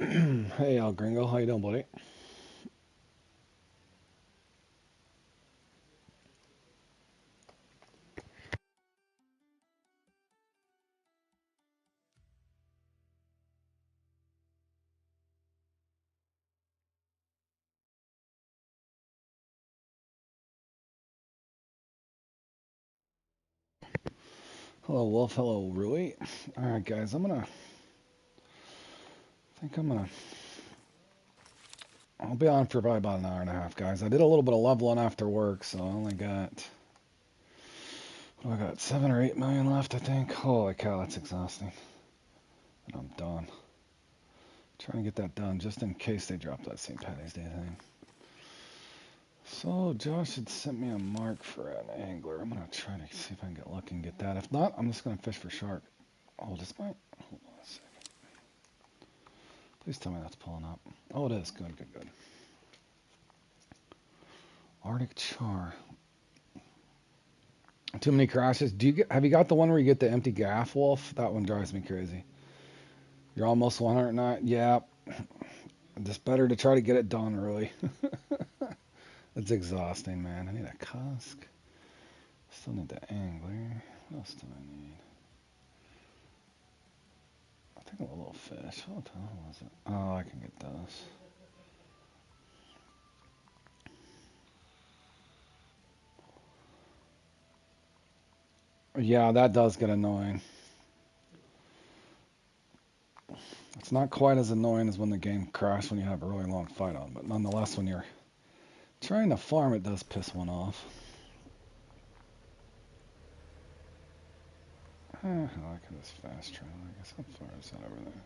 Hey, El Gringo, how you doing, buddy? Hello, Wolf. Hello, Rui. All right, guys, think I'm gonna, I'll be on for probably about an hour and a half, guys. I did a little bit of leveling after work, so I only got, what do I got, 7 or 8 million left, I think. Holy cow, that's exhausting. And I'm done. Trying to get that done just in case they drop that St. Patty's Day thing. So, Josh had sent me a mark for an angler. I'm gonna try to see if I can get lucky and get that. If not, I'm just gonna fish for shark. Oh, this might, hold on a second. Please tell me that's pulling up. Oh, it is. Good, good, good. Arctic char. Too many crashes. Have you got the one where you get the empty gaff, Wolf? That one drives me crazy. You're almost 109. Yeah, just better to try to get it done early. It's exhausting, man. I need a cusk. Still need the angler. What else do I need? I think a little fish. What the hell was it? Oh, I can get those. Yeah, that does get annoying. It's not quite as annoying as when the game crashes when you have a really long fight on, but nonetheless, when you're trying to farm, it does piss one off. I like this fast travel. I guess how far is that over there?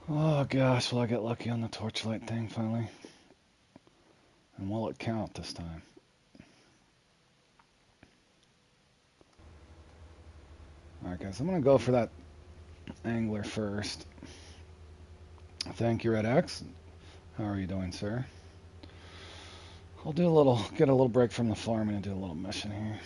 Oh gosh, will I get lucky on the torchlight thing finally? And will it count this time? Alright guys, I'm gonna go for that angler first. Thank you, Red X. How are you doing, sir? I'll get a little break from the farming and do a little mission here.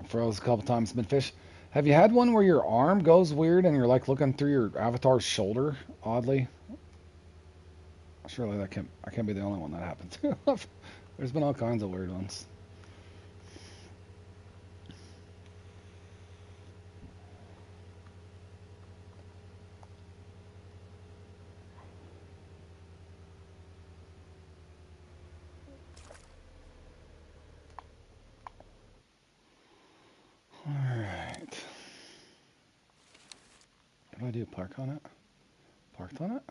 Froze a couple times mid-fish. Have you had one where your arm goes weird and you're like looking through your avatar's shoulder, oddly? Surely I can't be the only one that happens to. There's been all kinds of weird ones. Alright. What do I do? Park on it? Parked on it?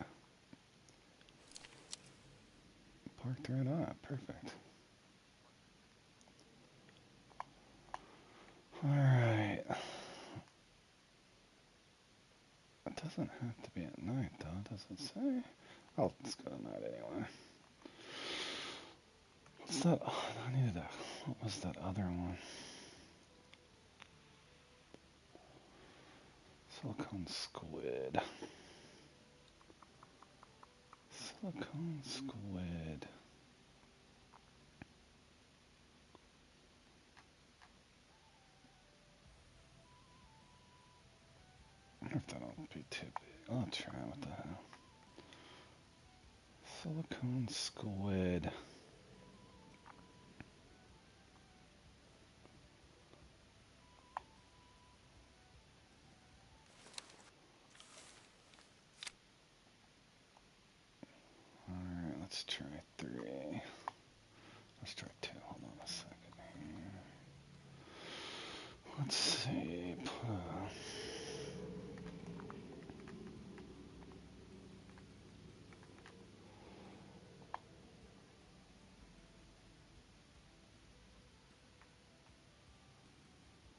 Parked right on it. Perfect. Alright. It doesn't have to be at night, though, does it say? Oh, let's go to night anyway. What's that? Oh, I needed a. What was that other one? Silicone squid. Silicone squid. I wonder if that'll be too big. I'll try. What the hell? Silicone squid. Alright, let's try 3. Let's try 2. Hold on a second here. Let's see.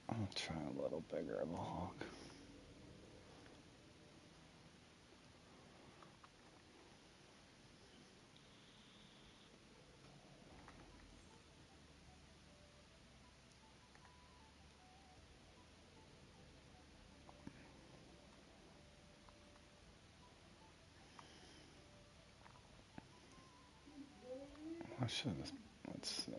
I'll try a little bigger of a hawk. I should have. Let's see.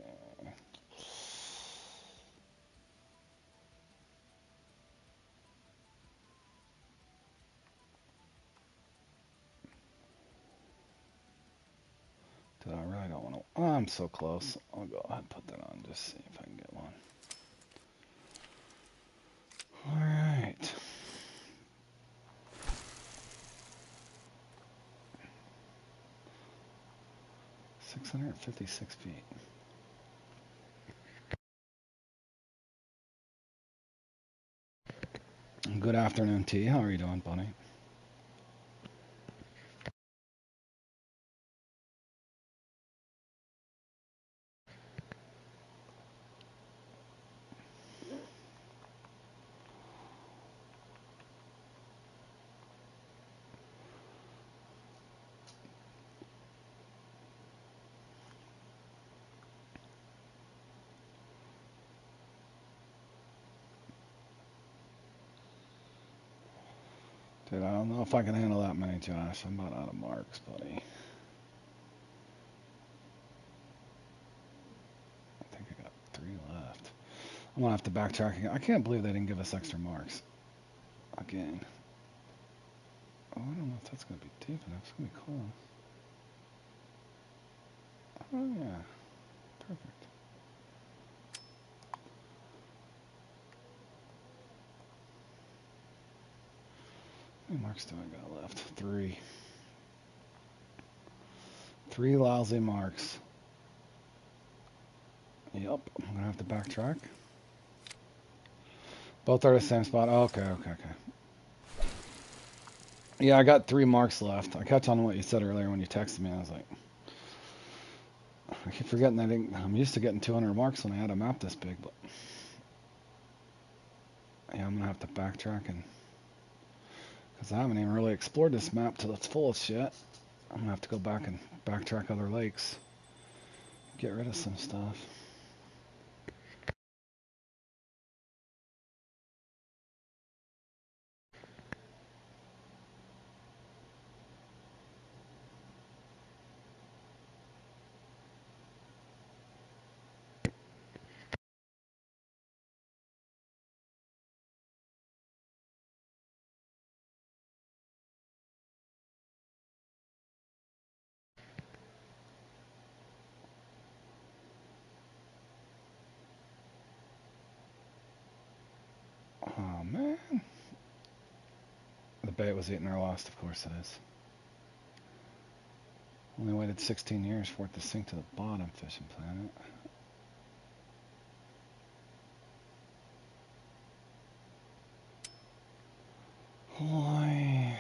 Did I really don't want to? Oh, I'm so close. I'll go ahead and put that on. Just see if I can get one. All right. $656 feet. Good afternoon, T. How are you doing, buddy? Dude, I don't know if I can handle that many, Josh. I'm about out of marks, buddy. I think I got 3 left. I'm gonna have to backtrack again. I can't believe they didn't give us extra marks again. Oh, I don't know if that's gonna be deep enough. It's gonna be close. Oh yeah, perfect. How many marks do I got left? 3. 3 lousy marks. Yep, I'm gonna have to backtrack. Both are the same spot. Oh, okay. Yeah, I got 3 marks left. I catch on to what you said earlier when you texted me. I was like, I keep forgetting that I'm used to getting 200 marks when I had a map this big, but yeah, I'm gonna have to backtrack and because I haven't even really explored this map to its fullest yet. I'm gonna have to go back and backtrack other lakes, get rid of some stuff. Oh man, the bait was eating our lost. Of course it is. Only waited 16 years for it to sink to the bottom, Fishing Planet. Why?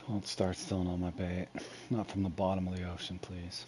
Don't start stealing all my bait. Not from the bottom of the ocean, please.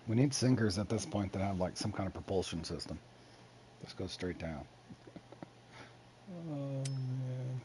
We need sinkers at this point that have like some kind of propulsion system. Just go straight down. Oh man.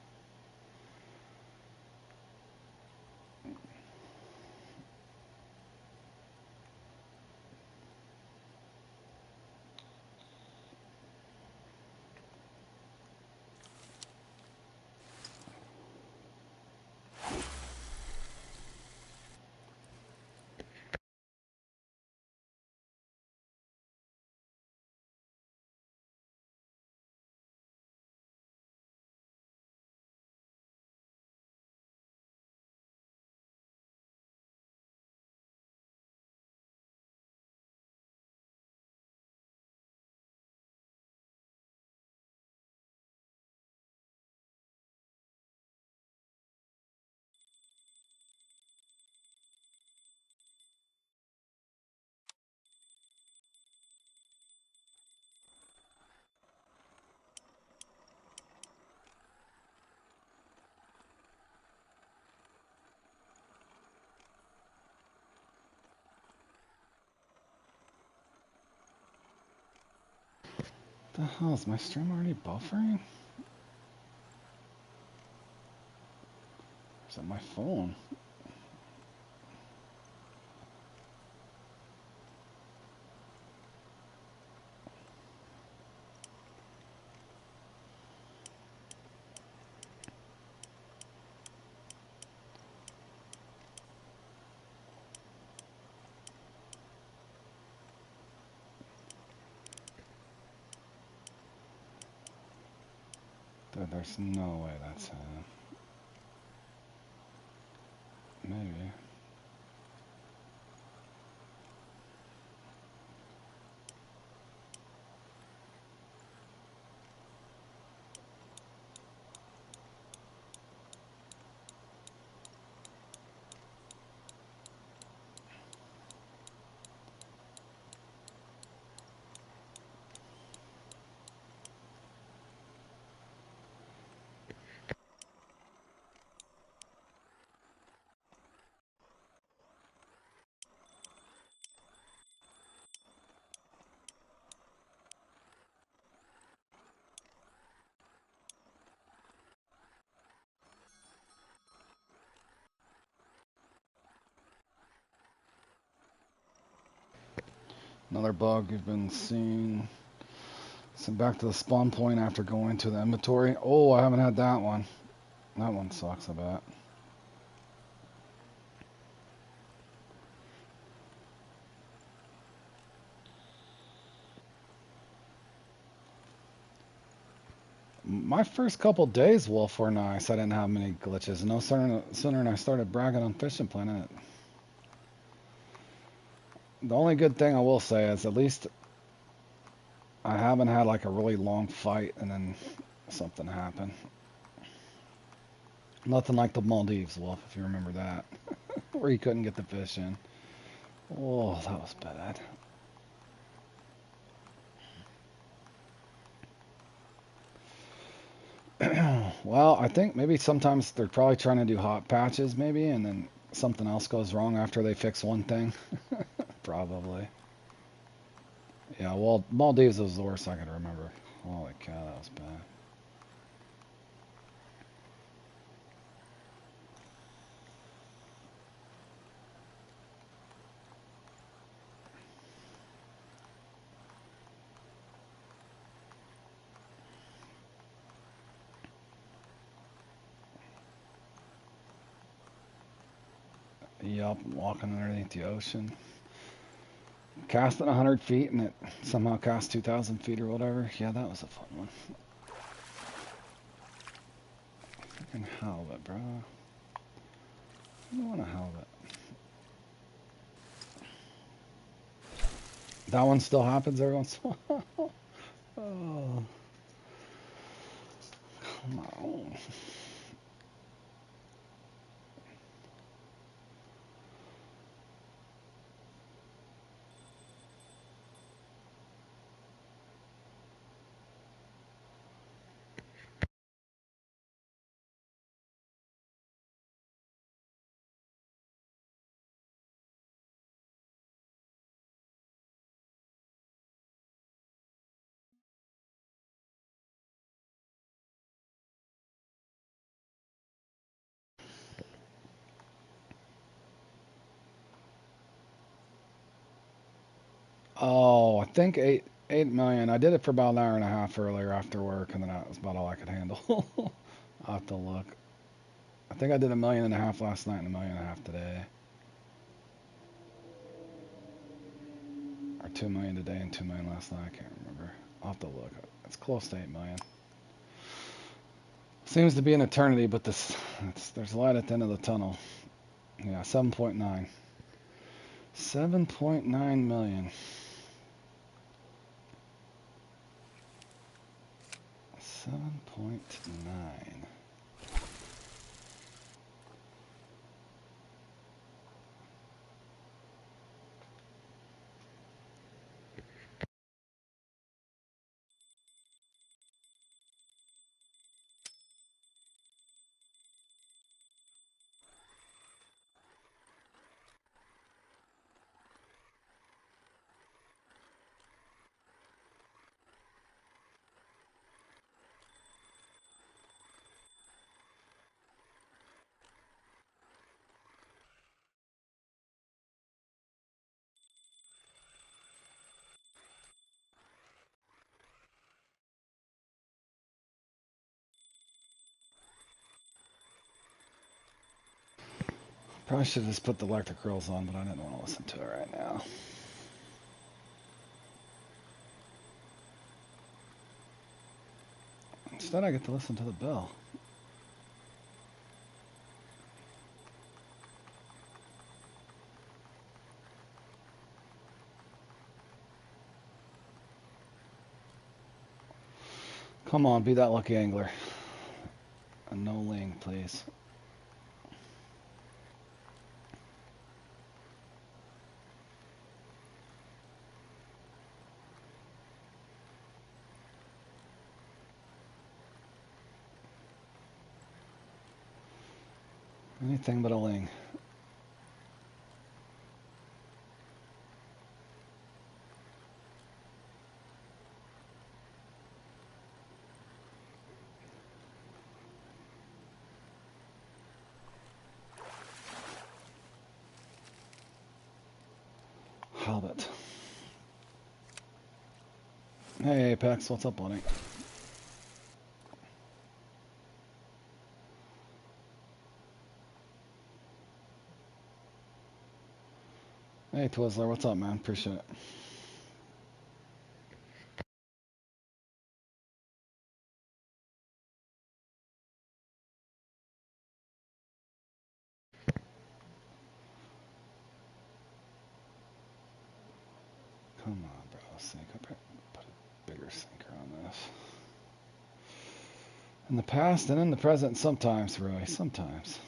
The hell, is my stream already buffering? Is that my phone? Dude, there's no way that's him. Maybe. Another bug you've been seeing. Send back to the spawn point after going to the inventory. Oh, I haven't had that one. That one sucks, I bet. My first couple days, Wolf, were nice. I didn't have many glitches. No sooner than I started bragging on Fishing Planet. The only good thing I will say is at least I haven't had like a really long fight and then something happened. Nothing like the Maldives, Wolf, if you remember that. Where you couldn't get the fish in. Oh, that was bad. Well, I think maybe sometimes they're probably trying to do hot patches maybe, and then something else goes wrong after they fix one thing. Probably. Yeah, well, Maldives was the worst I could remember. Holy cow, that was bad. Yup, walking underneath the ocean. Casting 100 feet and it somehow cast 2,000 feet or whatever. Yeah, that was a fun one. Freaking halibut, bro. I don't want a halibut. That one still happens every once in a while. Oh, come on. Oh, I think 8 million. I did it for about an hour and a half earlier after work, and then that was about all I could handle. I'll have to look. I think I did 1.5 million last night and 1.5 million today. Or 2 million today and 2 million last night. I can't remember. I'll have to look. It's close to 8 million. Seems to be an eternity, but there's light at the end of the tunnel. Yeah, 7.9. 7.9 million. 7.9. Probably should have just put the electric girls on, but I didn't want to listen to it right now. Instead, I get to listen to the bell. Come on, be that lucky angler. A no ling, please. Anything but a ling. Halibut. Hey, Apex, what's up, buddy? Hey, Twizzler, what's up, man? Appreciate it. Come on, bro. Sink. I better put a bigger sinker on this. In the past and in the present, sometimes, Roy. Sometimes.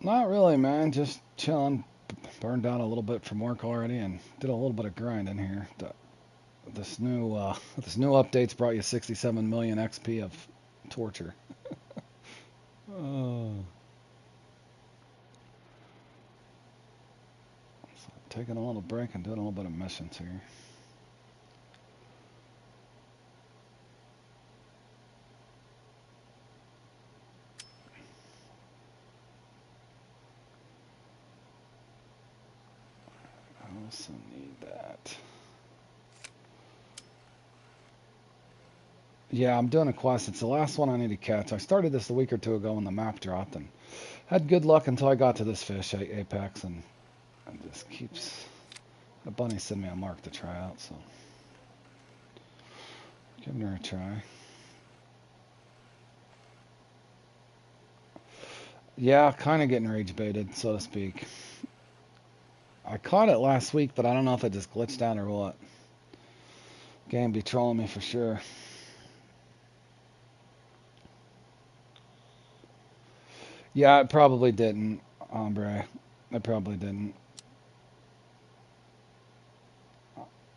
Not really, man. Just chilling. Burned out a little bit from work already, and did a little bit of grinding here. This new update's brought you 67 million XP of torture. Oh. So taking a little break and doing a little bit of missions here. I also need that. Yeah, I'm doing a quest. It's the last one I need to catch. I started this a week or two ago when the map dropped and had good luck until I got to this fish, Apex, and it just keeps... The bunny sent me a mark to try out, so... Giving her a try. Yeah, kind of getting rage baited, so to speak. I caught it last week, but I don't know if it just glitched out or what. Game be trolling me for sure. Yeah, it probably didn't, hombre. It probably didn't.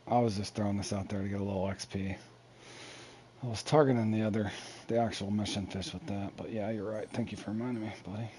I was just throwing this out there to get a little XP. I was targeting the actual mission fish with that, but yeah, you're right. Thank you for reminding me, buddy.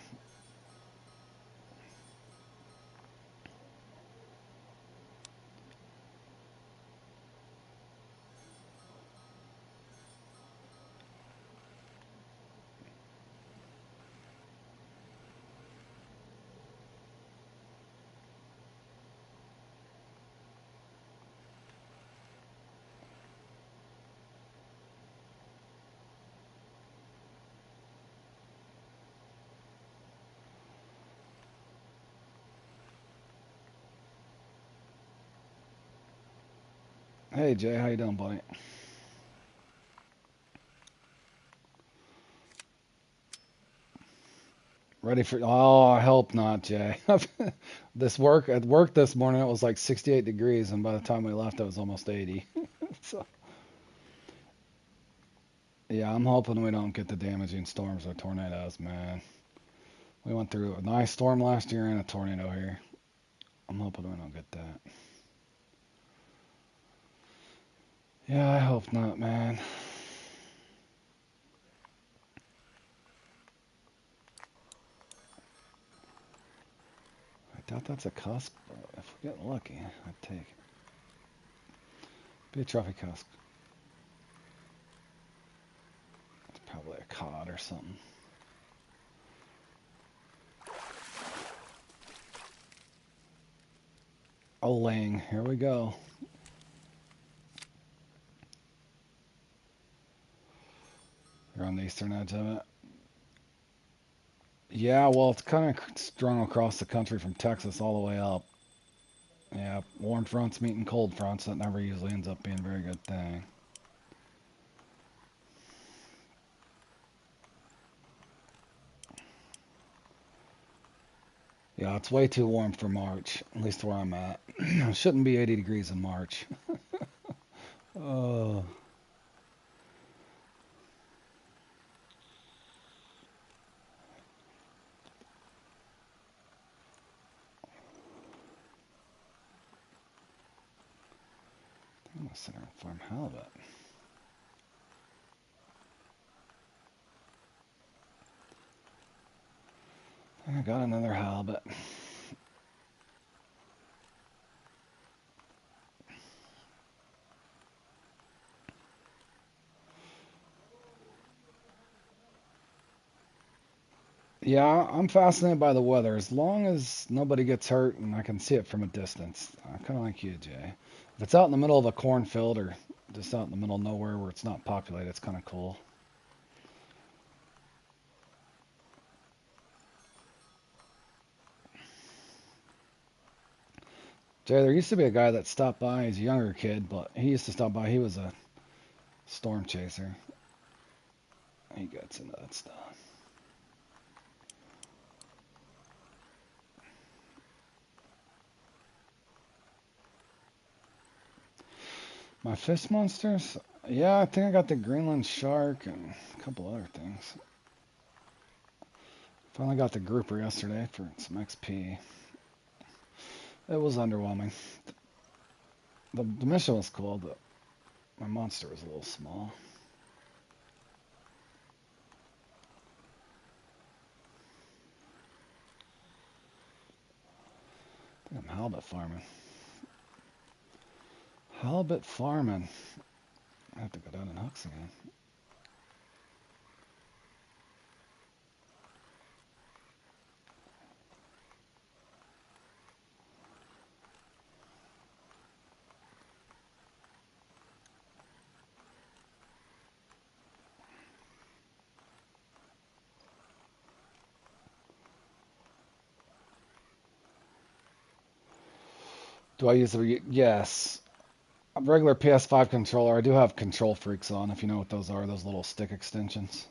Hey, Jay, how you doing, buddy? Ready for... Oh, I hope not, Jay. At work this morning, it was like 68 degrees, and by the time we left, it was almost 80. So, yeah, I'm hoping we don't get the damaging storms or tornadoes, man. We went through a nice storm last year and a tornado here. I'm hoping we don't get that. Yeah, I hope not, man. I doubt that's a cusp, but if we get lucky, I'd take it. Be a trophy cusk. It's probably a cod or something. Oh, laying. Here we go. You're on the eastern edge of it. Yeah, well, it's kind of strung across the country from Texas all the way up. Yeah, warm fronts meeting cold fronts. That never usually ends up being a very good thing. Yeah, it's way too warm for March, at least where I'm at. It shouldn't be 80 degrees in March. Oh, I'm gonna sit there and farm halibut. I got another halibut. Yeah, I'm fascinated by the weather. As long as nobody gets hurt and I can see it from a distance. I'm kind of like you, Jay. If it's out in the middle of a cornfield or just out in the middle of nowhere where it's not populated, it's kind of cool. Jay, there used to be a guy that stopped by. He's a younger kid, but he used to stop by. He was a storm chaser. He gets into that stuff. My fish monsters? Yeah, I think I got the Greenland shark and a couple other things. Finally got the grouper yesterday for some XP. It was underwhelming. The mission was cool, but my monster was a little small. I think I'm halibut farming. Halibut farming. I have to go down and hooks again. Do I use the... Yes. A regular PS5 controller. I do have Control Freaks on, if you know what those are. Those little stick extensions.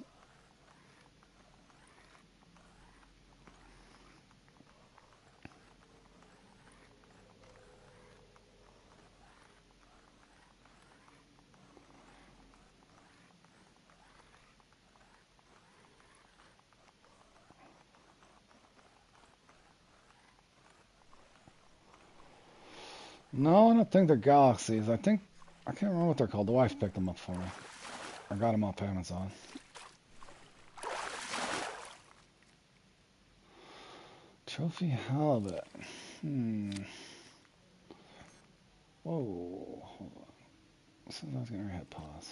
No, I don't think they're Galaxies. I can't remember what they're called. The wife picked them up for me. I got them off Amazon. Trophy halibut. Hmm. Whoa. Hold on. Since I was gonna hit pause.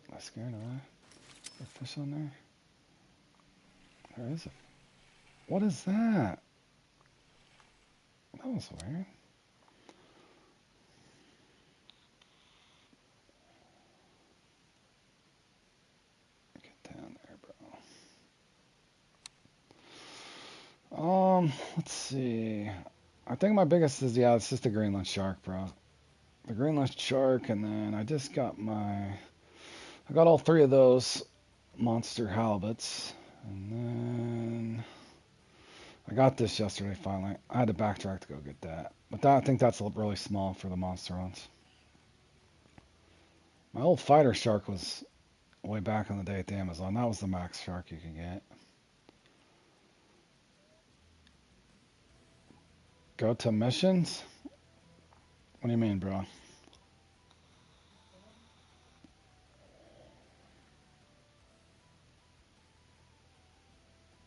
Am I scared away? Is there a fish on there? There is a... What is that? That was weird. Get down there, bro. Let's see. I think my biggest is, yeah, it's just a Greenland shark, bro. The Greenland shark, and then I just got I got all three of those monster halibuts. And then I got this yesterday finally. I had to backtrack to go get that. But I think that's really small for the monster ones. My old fighter shark was way back in the day at the Amazon. That was the max shark you can get. Go to missions? What do you mean, bro?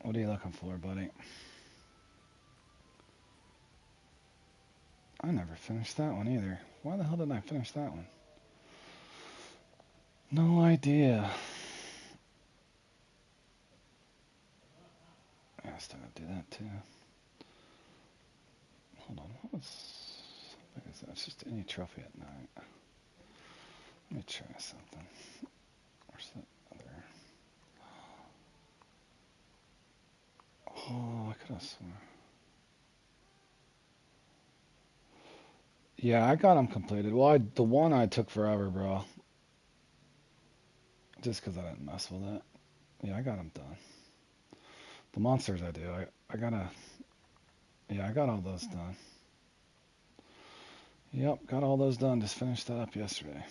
What are you looking for, buddy? I never finished that one either. Why the hell didn't I finish that one? No idea. Yeah, I still gotta do that too. Hold on, what is that? It's just any trophy at night. Let me try something. Where's that other? Oh, I could have sworn. Yeah, I got them completed. Well, the one I took forever, bro. Just because I didn't mess with it. Yeah, I got them done. The monsters I do. I gotta. Yeah, I got all those done. Yep, got all those done. Just finished that up yesterday.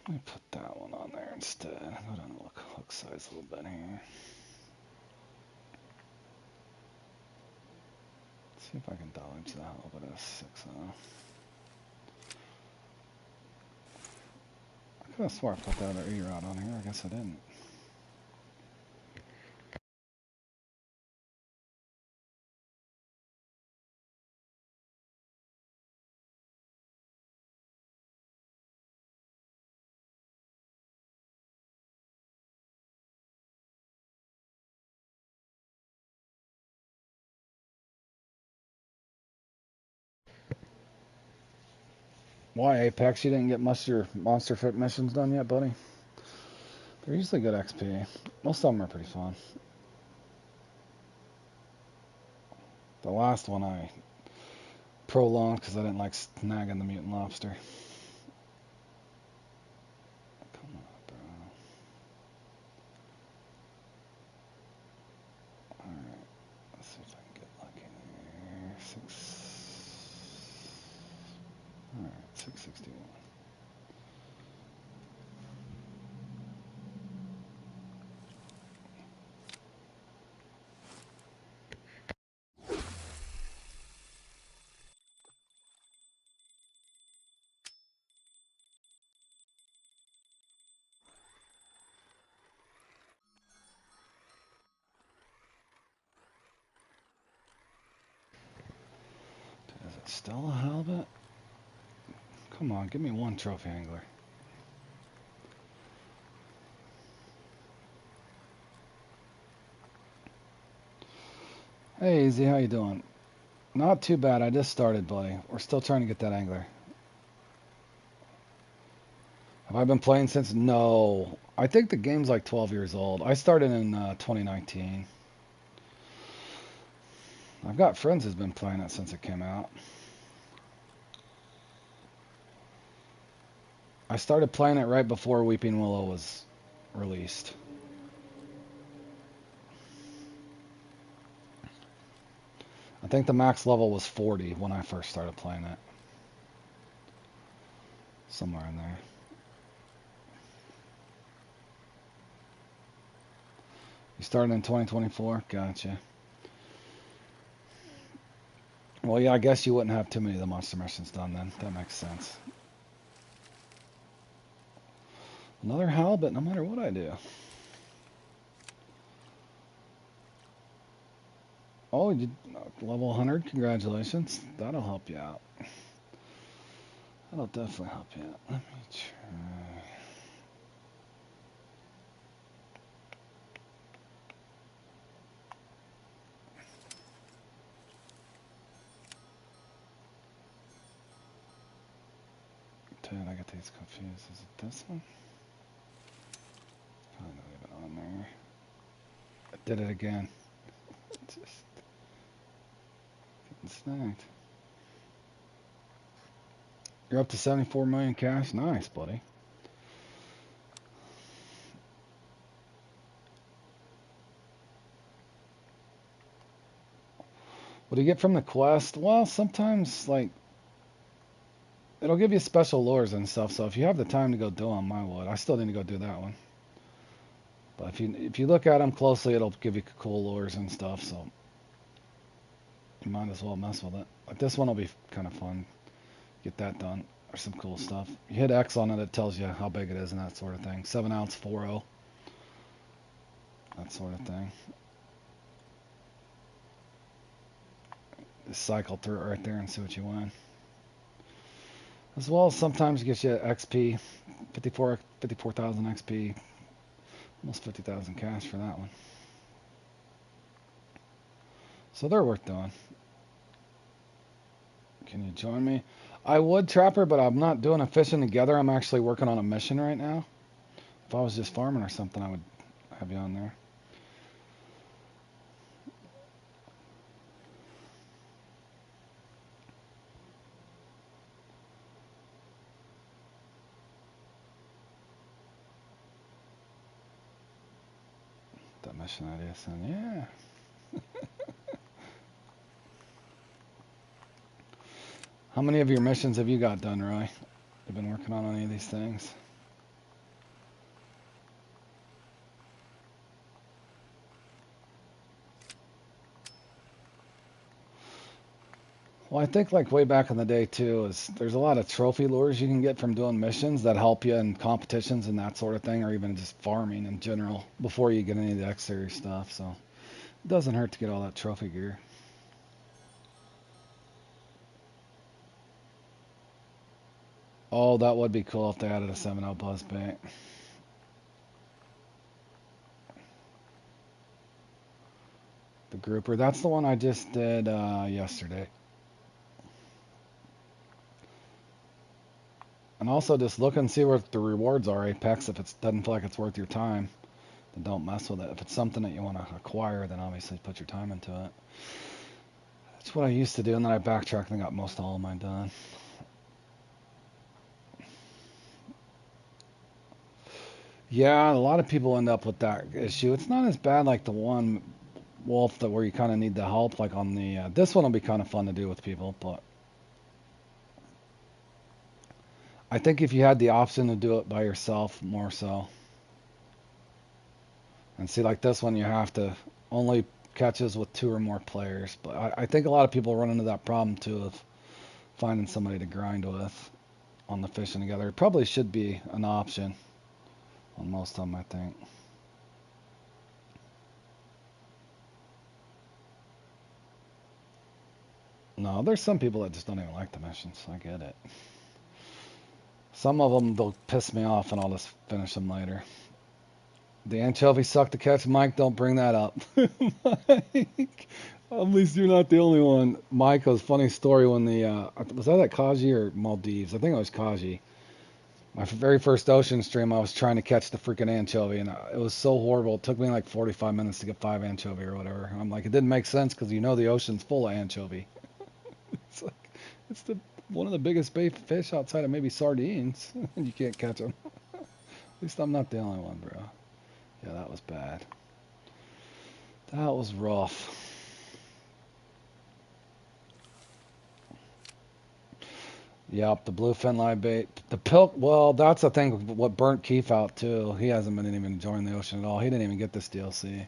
Let me put that one on there instead. Go down and look size a little bit here. See if I can dodge that a little bit of 6. I could have swore I put that other E-rod on here. I guess I didn't. Why, Apex? You didn't get much of your Monster Fit missions done yet, buddy? They're usually good XP. Most of them are pretty fun. The last one I prolonged because I didn't like snagging the mutant lobster. Come on, bro. Alright, let's see if I can get lucky here. 661. Is it still a halibut? Come on, give me one trophy angler. Hey, Easy, how you doing? Not too bad. I just started, buddy. We're still trying to get that angler. Have I been playing since? No. I think the game's like 12 years old. I started in 2019. I've got friends who's been playing it since it came out. I started playing it right before Weeping Willow was released. I think the max level was 40 when I first started playing it. Somewhere in there. You started in 2024? Gotcha. Well, yeah, I guess you wouldn't have too many of the monster missions done then. That makes sense. Another halibut, no matter what I do. Oh, you level 100. Congratulations. That'll help you out. That'll definitely help you out. Let me try. Dude, I get these confused. Is it this one? Probably not even on there. I did it again. Just getting snagged. You're up to 74 million cash. Nice, buddy. What do you get from the quest? Well, sometimes, like, it'll give you special lures and stuff, so if you have the time to go do them, I would. I still need to go do that one. But if you look at them closely, it'll give you cool lures and stuff, so you might as well mess with it. Like this one will be kind of fun. Get that done. There's some cool stuff. You hit X on it, it tells you how big it is and that sort of thing. 7 ounce 4.0. That sort of thing. Just cycle through it right there and see what you win. As well as sometimes it gets you XP. 54,000 XP. Almost 50,000 cash for that one. So they're worth doing. Can you join me? I would, Trapper, but I'm not doing a fishing together. I'm actually working on a mission right now. If I was just farming or something, I would have you on there. That mission idea, son. Yeah. How many of your missions have you got done, Roy? You've been working on any of these things? Well, I think like way back in the day too, is there's a lot of trophy lures you can get from doing missions that help you in competitions and that sort of thing, or even just farming in general before you get any of the X series stuff. So it doesn't hurt to get all that trophy gear. Oh, that would be cool if they added a 7.0 buzz bait. The grouper, that's the one I just did yesterday. And also just look and see what the rewards are, Apex. If it doesn't feel like it's worth your time, then don't mess with it. If it's something that you want to acquire, then obviously put your time into it. That's what I used to do, and then I backtracked and got most all of mine done. Yeah, a lot of people end up with that issue. It's not as bad like the one wolf that where you kind of need the help. Like on the this one will be kind of fun to do with people, but I think if you had the option to do it by yourself, more so. And see, like this one, you have to only catches with 2 or more players. But I think a lot of people run into that problem too of finding somebody to grind with on the fishing together. It probably should be an option on most of them, I think. No, there's some people that just don't even like the missions. I get it. Some of them, they'll piss me off and I'll just finish them later. The anchovy suck to catch. Mike, don't bring that up. Mike, at least you're not the only one. Mike, it was a funny story when was that at Kaji or Maldives? I think it was Kaji. My very first ocean stream, I was trying to catch the freaking anchovy, and it was so horrible. It took me like 45 minutes to get 5 anchovy or whatever. I'm like, it didn't make sense because you know the ocean's full of anchovy. It's like, it's the one of the biggest bait fish outside of maybe sardines, and you can't catch them. At least I'm not the only one, bro. Yeah, that was bad. That was rough. Yep, the bluefin live bait. The pilk, well, that's the thing. What burnt Keith out too. He hasn't been even enjoying the ocean at all. He didn't even get this DLC.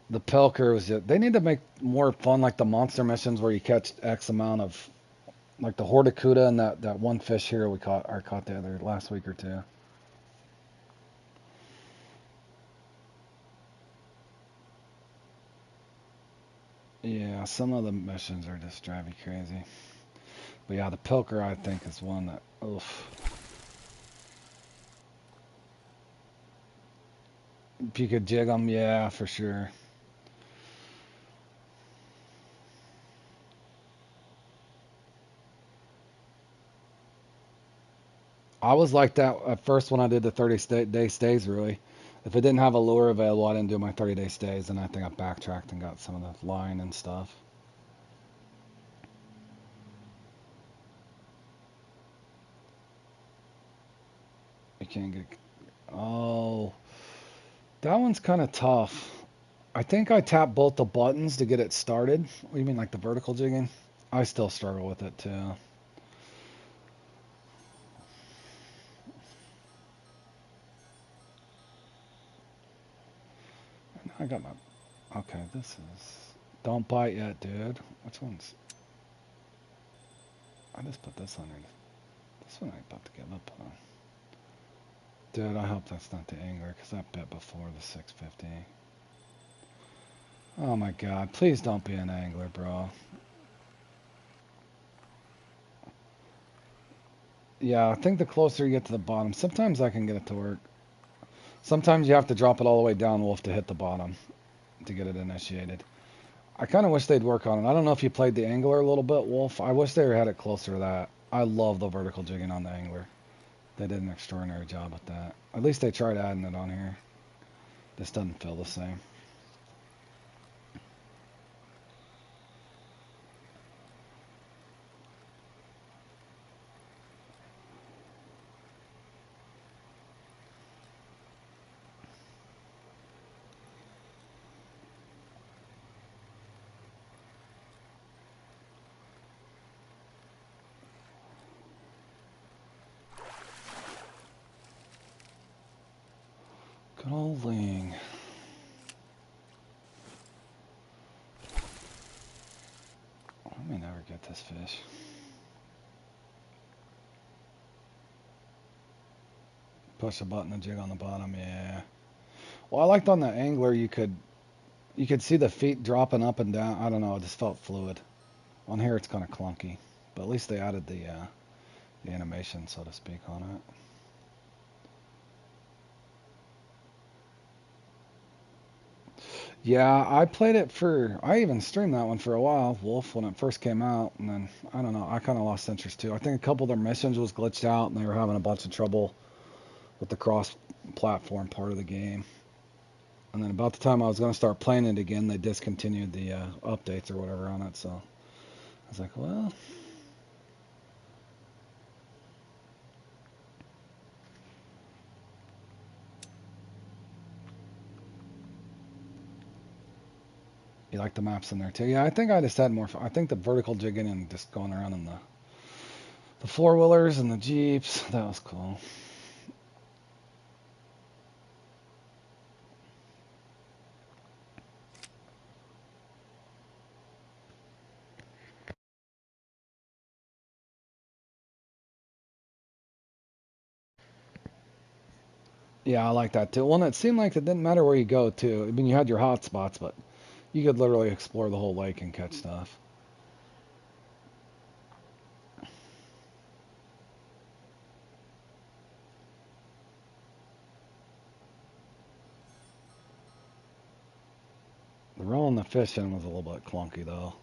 The pilker was just, they need to make more fun like the monster missions where you catch X amount of, like the Horticuda and that one fish here we caught the other last week or two. Yeah, some of the missions are just drive you crazy. But yeah, the pilker I think is one that, oof. If you could jig them, yeah, for sure. I was like that at first when I did the 30-day stays, really. If it didn't have a lure available, I didn't do my 30-day stays, and I think I backtracked and got some of the line and stuff. You can't get... Oh, that one's kind of tough. I think I tapped both the buttons to get it started. What do you mean, like the vertical jigging? I still struggle with it, too. I got my... Okay, this is... Don't bite yet, dude. Which one's... I just put this on here. This one I'm about to give up on. Dude, I hope that's not the angler, because I bet before the 650. Oh my god, please don't be an angler, bro. Yeah, I think the closer you get to the bottom, sometimes I can get it to work. Sometimes you have to drop it all the way down, Wolf, to hit the bottom to get it initiated. I kind of wish they'd work on it. I don't know if you played the angler a little bit, Wolf. I wish they had it closer to that. I love the vertical jigging on the angler. They did an extraordinary job with that. At least they tried adding it on here. This doesn't feel the same. Good old Ling. I may never get this fish. Push a button and jig on the bottom, yeah. Well, I liked on the angler you could see the feet dropping up and down. I don't know, it just felt fluid. On here it's kind of clunky, but at least they added the animation, so to speak, on it. Yeah, I played it I even streamed that one for a while, Wolf, when it first came out, and then, I don't know, I kind of lost interest too. I think a couple of their missions was glitched out, and they were having a bunch of trouble with the cross-platform part of the game. And then about the time I was going to start playing it again, they discontinued the updates or whatever on it, so I was like, well... You like the maps in there too? Yeah, I think I just had more fun. I think the vertical jigging and just going around in the four-wheelers and the Jeeps, that was cool. Yeah, I like that too. Well, and it seemed like it didn't matter where you go too. I mean, you had your hot spots, but you could literally explore the whole lake and catch stuff. The rolling the fish in was a little bit clunky though.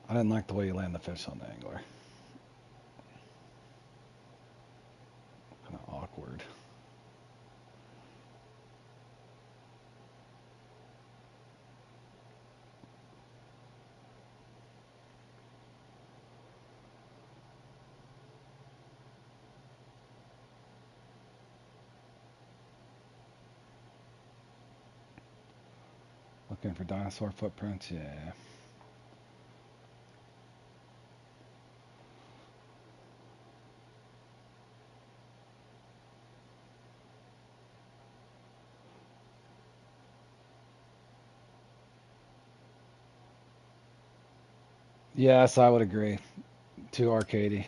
I didn't like the way you land the fish on the angler. Kind of awkward. Looking for dinosaur footprints, yeah. Yes, I would agree. Too arcadey.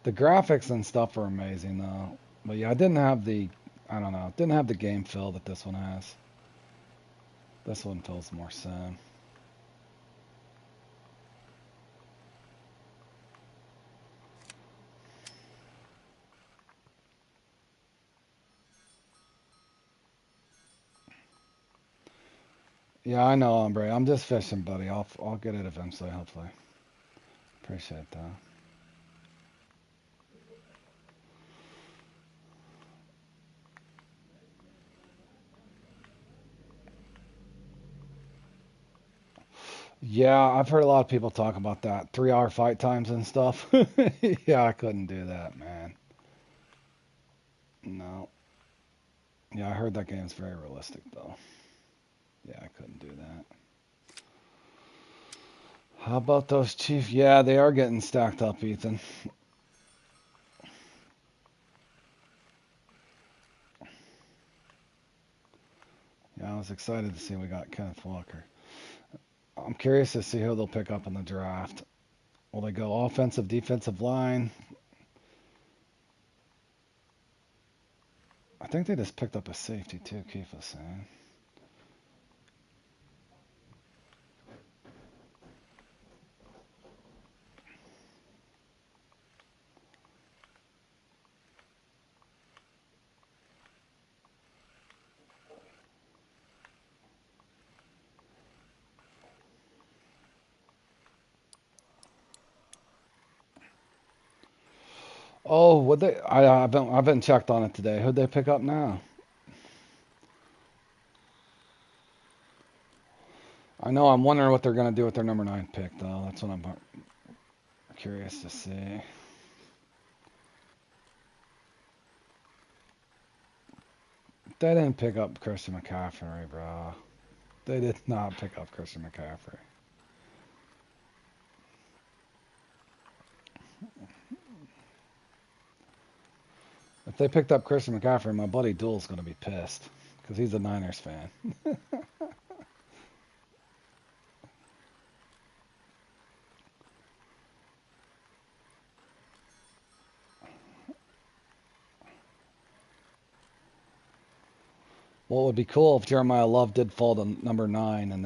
The graphics and stuff are amazing though. But yeah, I didn't have I don't know, didn't have the game feel that this one has. This one feels more sim. Yeah, I know, Hombre. I'm just fishing, buddy. I'll get it eventually, hopefully. Appreciate that. Yeah, I've heard a lot of people talk about that 3 hour fight times and stuff. Yeah, I couldn't do that, man. No. Yeah, I heard that game's very realistic though. Yeah, I couldn't do that. How about those Chiefs? Yeah, they are getting stacked up, Ethan. Yeah, I was excited to see we got Kenneth Walker. I'm curious to see who they'll pick up in the draft. Will they go offensive, defensive line? I think they just picked up a safety too, Keith was saying. Oh, would they? I haven't checked on it today. Who'd they pick up now? I know. I'm wondering what they're gonna do with their number 9 pick, though. That's what I'm curious to see. They didn't pick up Christian McCaffrey, bro. They did not pick up Christian McCaffrey. If they picked up Christian McCaffrey, my buddy Duel's gonna be pissed because he's a Niners fan. Well, it would be cool if Jeremiah Love did fall to number 9 and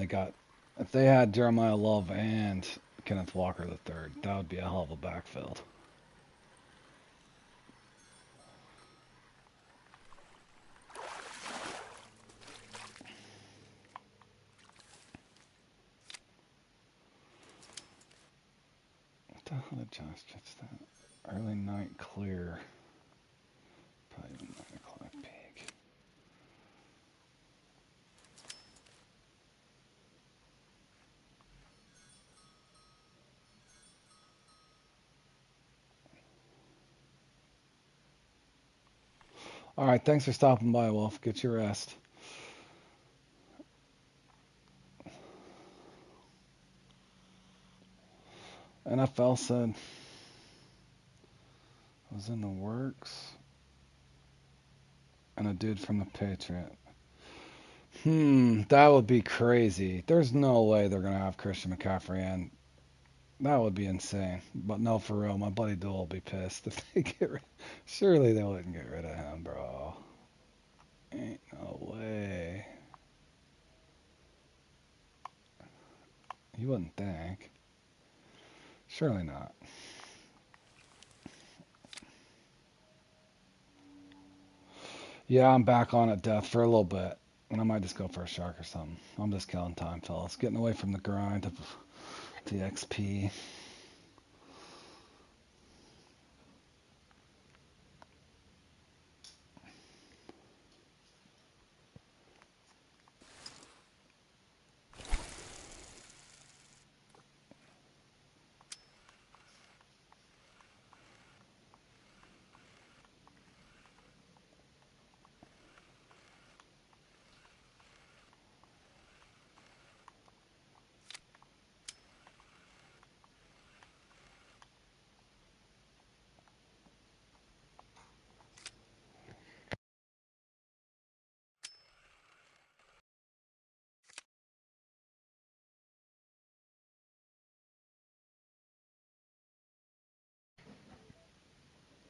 if they had Jeremiah Love and Kenneth Walker the third, that would be a hell of a backfield. What the hell did Josh catch that? Early night clear. Probably even 9 o'clock peak. All right, thanks for stopping by, Wolf. Get your rest. NFL said it was in the works. And a dude from the Patriot. That would be crazy. There's no way they're gonna have Christian McCaffrey in. That would be insane. But no, for real, my buddy Duel will be pissed if they get rid. Surely they wouldn't get rid of him, bro. Ain't no way. You wouldn't think. Surely not. Yeah, I'm back on at death for a little bit. And I might just go for a shark or something. I'm just killing time, fellas. Getting away from the grind of the XP.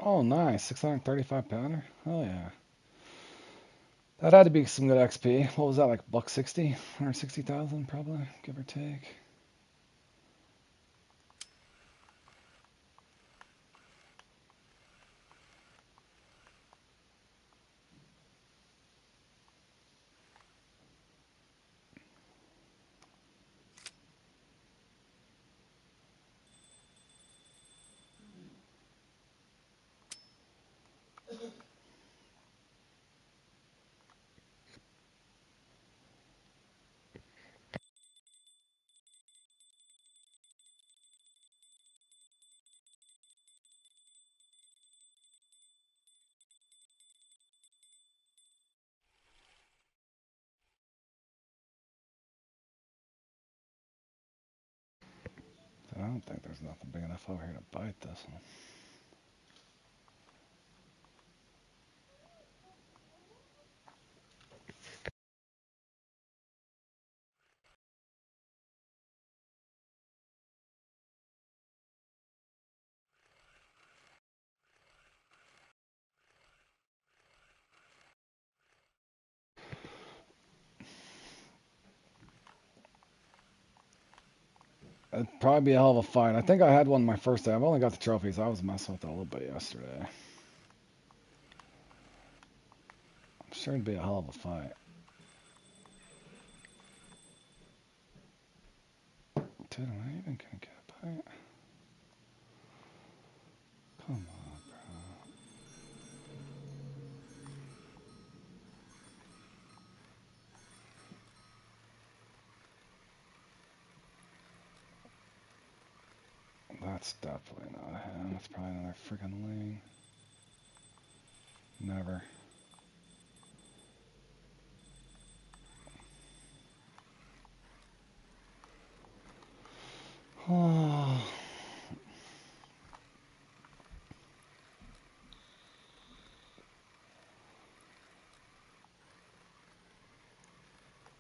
Oh, nice. 635 pounder? Hell yeah. That had to be some good XP. What was that, like buck 60? 160,000 probably, give or take. I don't think there's nothing big enough over here to bite this one. It'd probably be a hell of a fight. I think I had one my first day. I've only got the trophies. I was messing with it a little bit yesterday. I'm sure it'd be a hell of a fight. Dude, am I even gonna get a bite? Come on, bro. That's definitely not him. That's probably another freaking Ling. Never. Oh.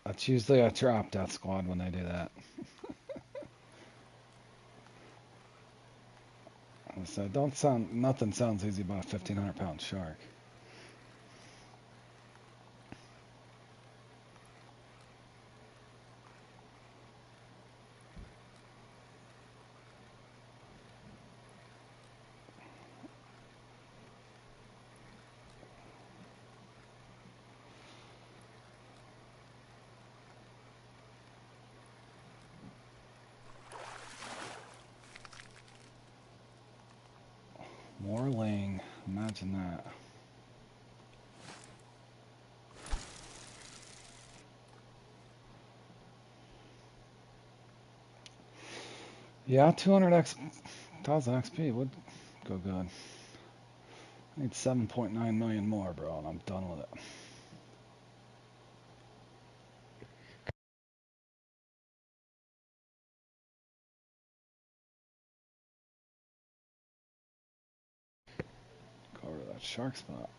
That's usually a trap death squad when they do that. So don't sound, nothing sounds easy about a 1,500-pound shark. More Ling. Imagine that. Yeah, 200,000 XP would go good. I need 7.9 million more, bro, and I'm done with it. Go over to that shark spot.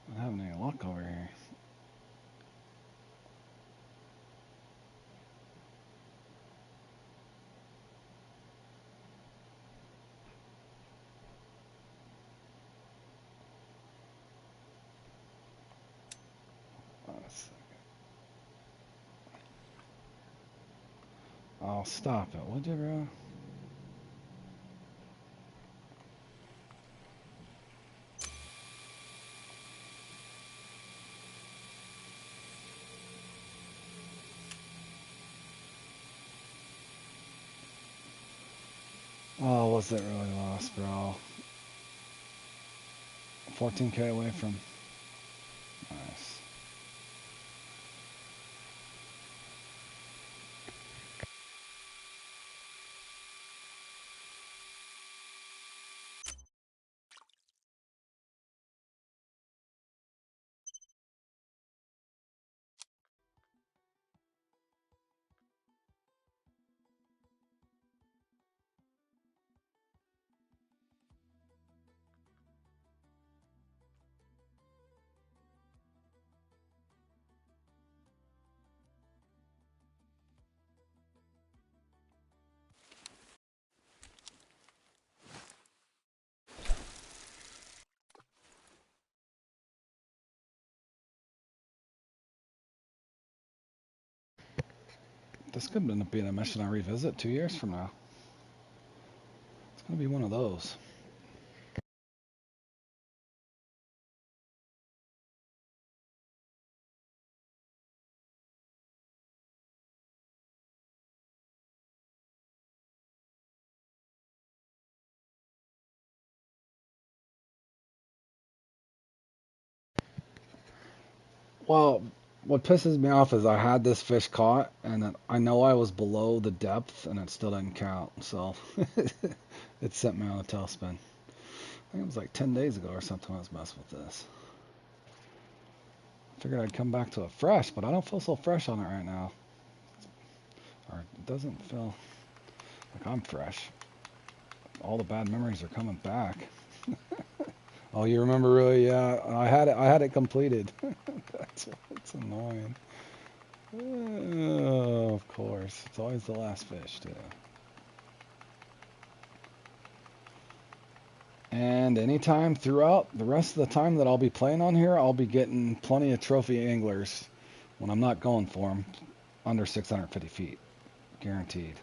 Not having any luck over here. Oh, stop it, would you, bro? Oh, was it really lost, bro? 14k away from. Nice. This could end up being a mission I revisit 2 years from now. It's gonna be one of those. Well, what pisses me off is I had this fish caught, and I know I was below the depth, and it still didn't count. So it sent me on a tailspin. I think it was like 10 days ago or something I was messing with this. Figured I'd come back to it fresh, but I don't feel so fresh on it right now. Or it doesn't feel like I'm fresh. All the bad memories are coming back. Oh, you remember really? Yeah, I had it. I had it completed. That's annoying. Oh, of course. It's always the last fish, too. And anytime throughout the rest of the time that I'll be playing on here, I'll be getting plenty of trophy anglers when I'm not going for them under 650 feet. Guaranteed.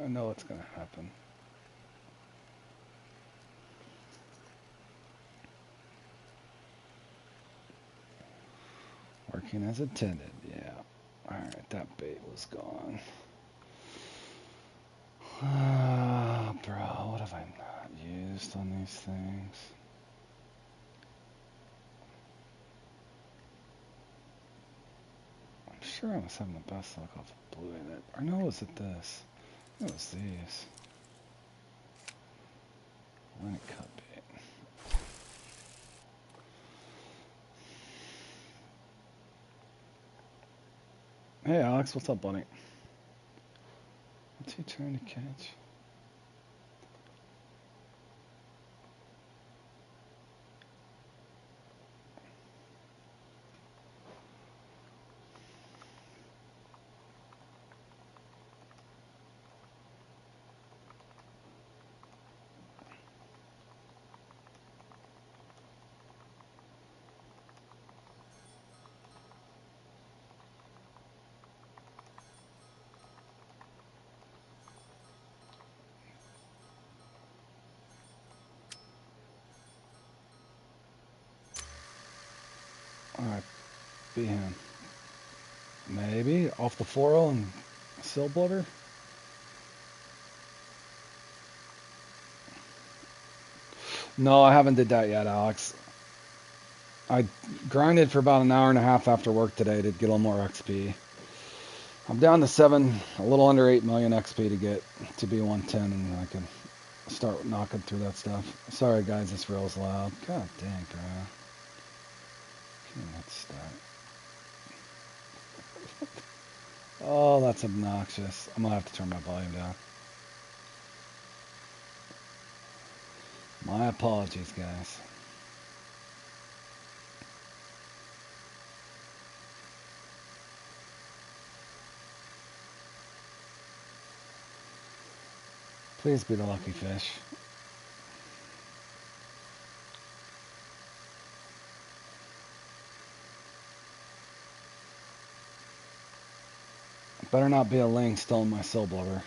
I know it's going to happen. Working as intended, yeah. Alright, that bait was gone. Bro, what have I not used on these things? I'm sure I was having the best luck off of blue in it. Or no, was it this? What was these? Atlantic cut bait. Hey Alex, what's up, buddy? What's he trying to catch? Alright, be him. Maybe off the 4-0 and Sill Blooder. No, I haven't did that yet, Alex. I grinded for about an hour and a half after work today to get a little more XP. I'm down to a little under 8 million XP to get to be 110, and I can start knocking through that stuff. Sorry guys, this rail's loud. God dang, bro. Let's start. Oh, that's obnoxious. I'm gonna have to turn my volume down. My apologies, guys. Please be the lucky fish. Better not be a ling stealing my Sill Blubber.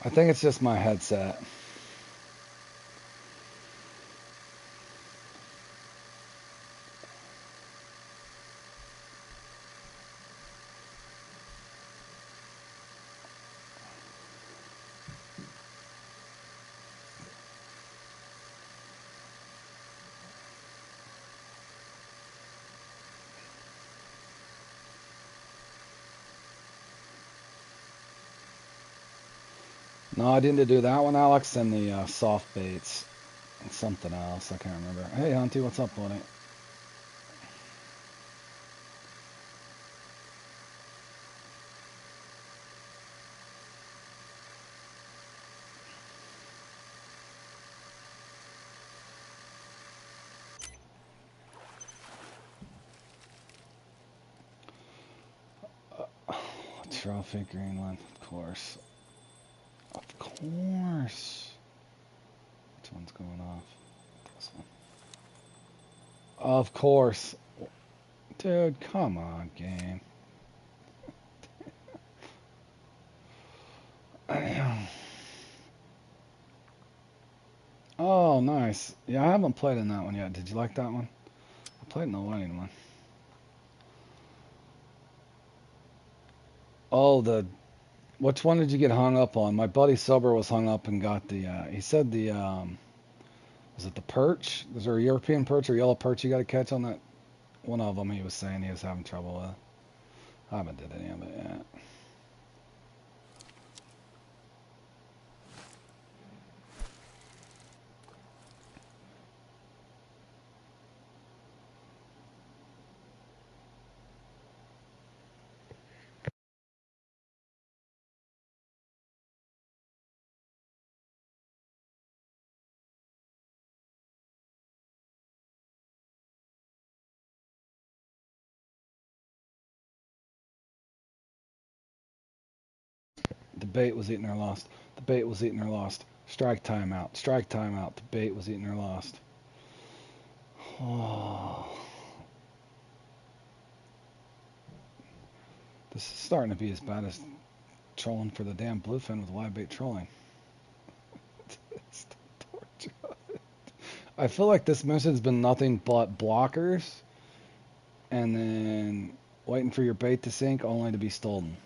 I think it's just my headset. No, I didn't do that one, Alex, and the soft baits. And something else, I can't remember. Hey, Hunty, what's up, buddy? Trophy Greenland, of course. Of course. Which one's going off? This one. Of course. Dude, come on, game. Oh, nice. Yeah, I haven't played in that one yet. Did you like that one? I played in the wedding one. Oh, which one did you get hung up on? My buddy Sober was hung up and got he said was it the perch? Is there a European perch or yellow perch you got to catch on that? One of them he was saying he was having trouble with. I haven't did any of it yet. The bait was eating her lost. The bait was eating her lost. Strike timeout. Strike timeout. The bait was eating her lost. Oh. This is starting to be as bad as trolling for the damn bluefin with live bait trolling. I feel like this mission's been nothing but blockers and then waiting for your bait to sink only to be stolen.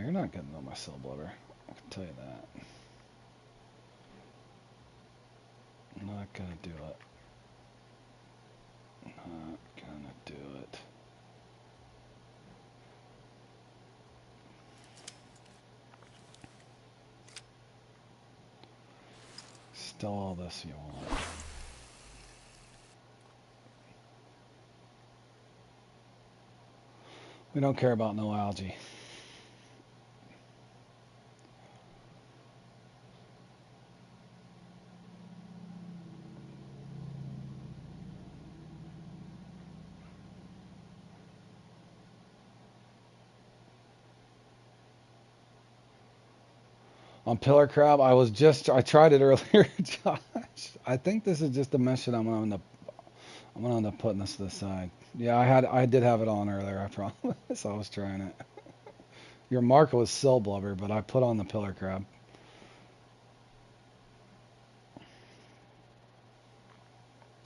you're not getting on my cell blubber. I can tell you that. I'm not gonna do it. Not gonna do it. Still all this you want. We don't care about no algae. On pillar crab, I tried it earlier, Josh. I think this is just a mesh that I'm gonna end up putting this to the side. Yeah, I did have it on earlier, I promise. I was trying it. Your mark was sill blubber, but I put on the pillar crab.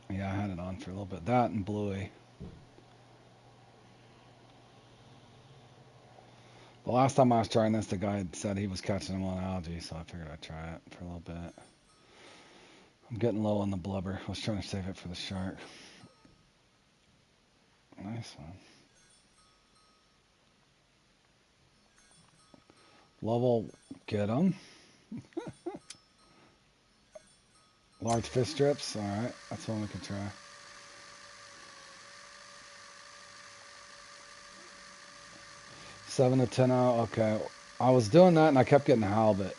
Yeah, I had it on for a little bit. That and bluey. The last time I was trying this, the guy had said he was catching them on algae, so I figured I'd try it for a little bit. I'm getting low on the blubber. I was trying to save it for the shark. Nice one. Level, get them. Large fish strips. All right, that's one we can try. Seven to 10 out. Okay, I was doing that and I kept getting halibut.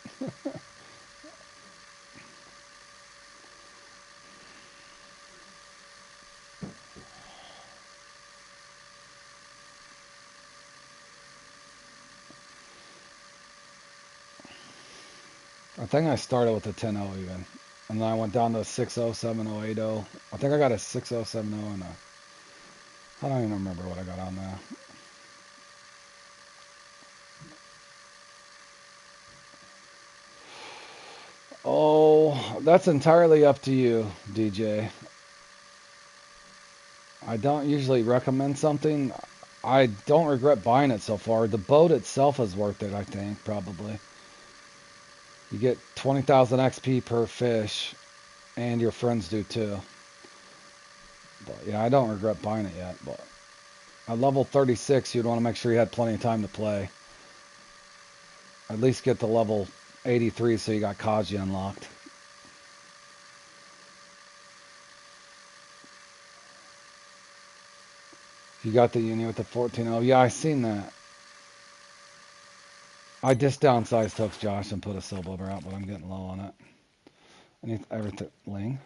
I think I started with a 10-0 even. And then I went down to 6-0, 7-0, 8-0. I think I got a 6-0, 7-0, and I don't even remember what I got on there. Oh, that's entirely up to you, DJ. I don't usually recommend something. I don't regret buying it so far. The boat itself is worth it, I think, probably. You get 20,000 XP per fish, and your friends do too. But yeah, I don't regret buying it yet. But at level 36, you'd want to make sure you had plenty of time to play. At least get to level 83 so you got Kaji unlocked. You got the uni with the 14-0. Yeah, I seen that. I just downsized hooks, Josh, and put a sill blubber out, but I'm getting low on it. I need everything. Ling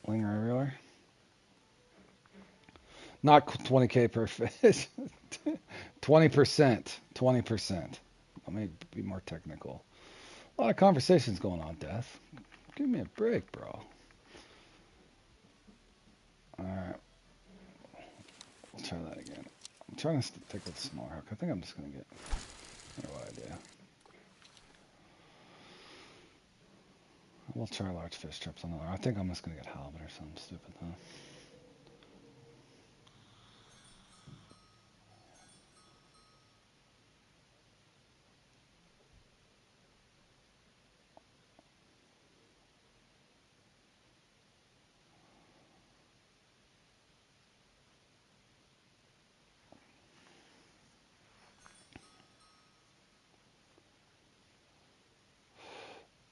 are everywhere. Not 20k per fish. 20%. 20%. Let me be more technical. A lot of conversations going on, Death. Give me a break, bro. Alright. We'll try that again. I'm trying to stick with the smaller hook. I think I'm just going to get... What idea. We'll try large fish trips on another. I think I'm just going to get halibut or something stupid, huh?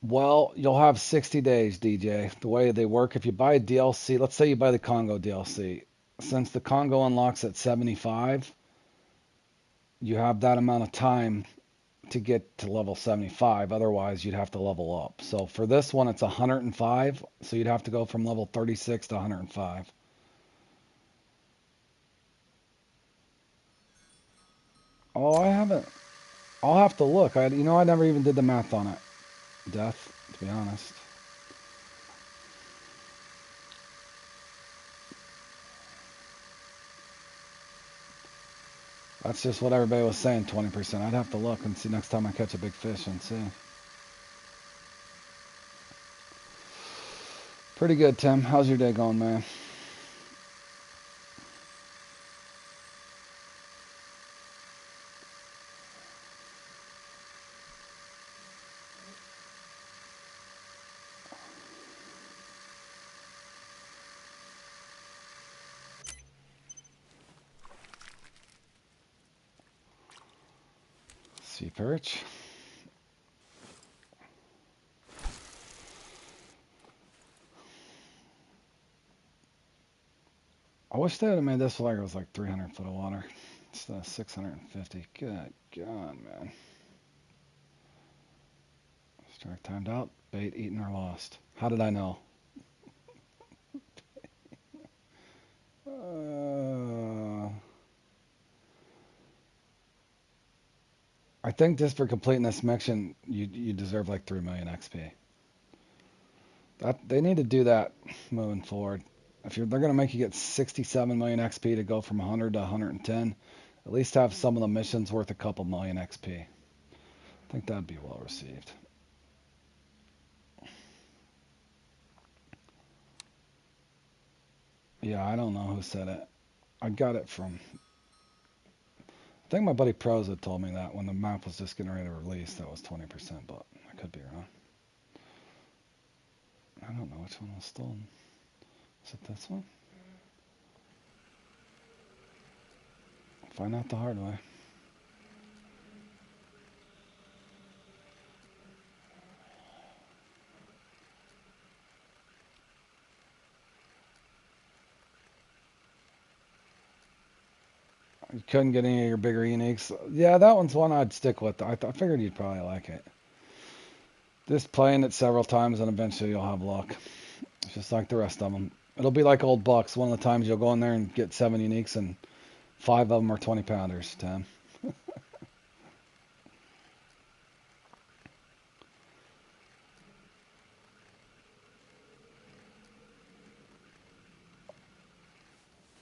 Well, you'll have 60 days, DJ. The way they work, if you buy a DLC, let's say you buy the Congo DLC. Since the Congo unlocks at 75, you have that amount of time to get to level 75. Otherwise, you'd have to level up. So for this one, it's 105. So you'd have to go from level 36 to 105. Oh, I haven't. I'll have to look. I never even did the math on it. Death, to be honest. That's just what everybody was saying, 20%. I'd have to look and see next time I catch a big fish and see. Pretty good, Tim. How's your day going, man? Sea perch. I wish they would have made this like it was like 300 foot of water instead of 650. Good God, man. Strike timed out. Bait eaten or lost. How did I know? I think just for completing this mission, you deserve like 3 million XP. They need to do that moving forward. If they're going to make you get 67 million XP to go from 100 to 110, at least have some of the missions worth a couple million XP. I think that'd be well received. Yeah, I don't know who said it. I got it from. I think my buddy Pros had told me that when the map was just getting ready to release, that was 20%, but I could be wrong. I don't know which one was stolen. Is it this one? Find out the hard way. You couldn't get any of your bigger uniques. Yeah, that one's one I'd stick with. I figured you'd probably like it. Just playing it several times and eventually you'll have luck. It's just like the rest of them. It'll be like old bucks. One of the times you'll go in there and get 7 uniques and 5 of them are 20 pounders. 10.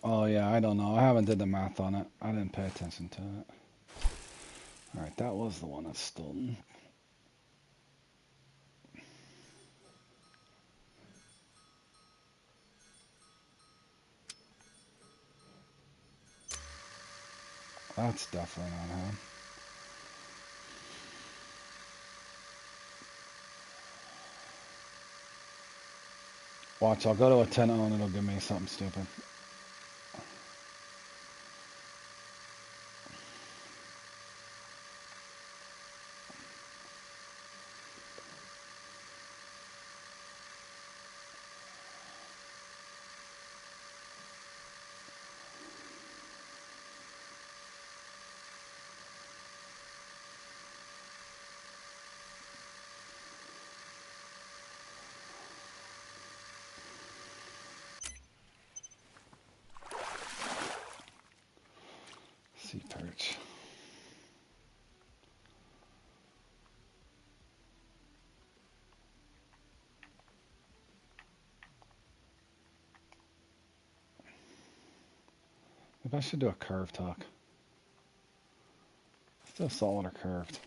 Oh yeah, I don't know. I haven't did the math on it. I didn't pay attention to it. Alright, that was the one that's stolen. That's definitely not him. Watch, I'll go to a 10-0 and it'll give me something stupid. Sea perch. Maybe I should do a curved hook. Still solid or curved.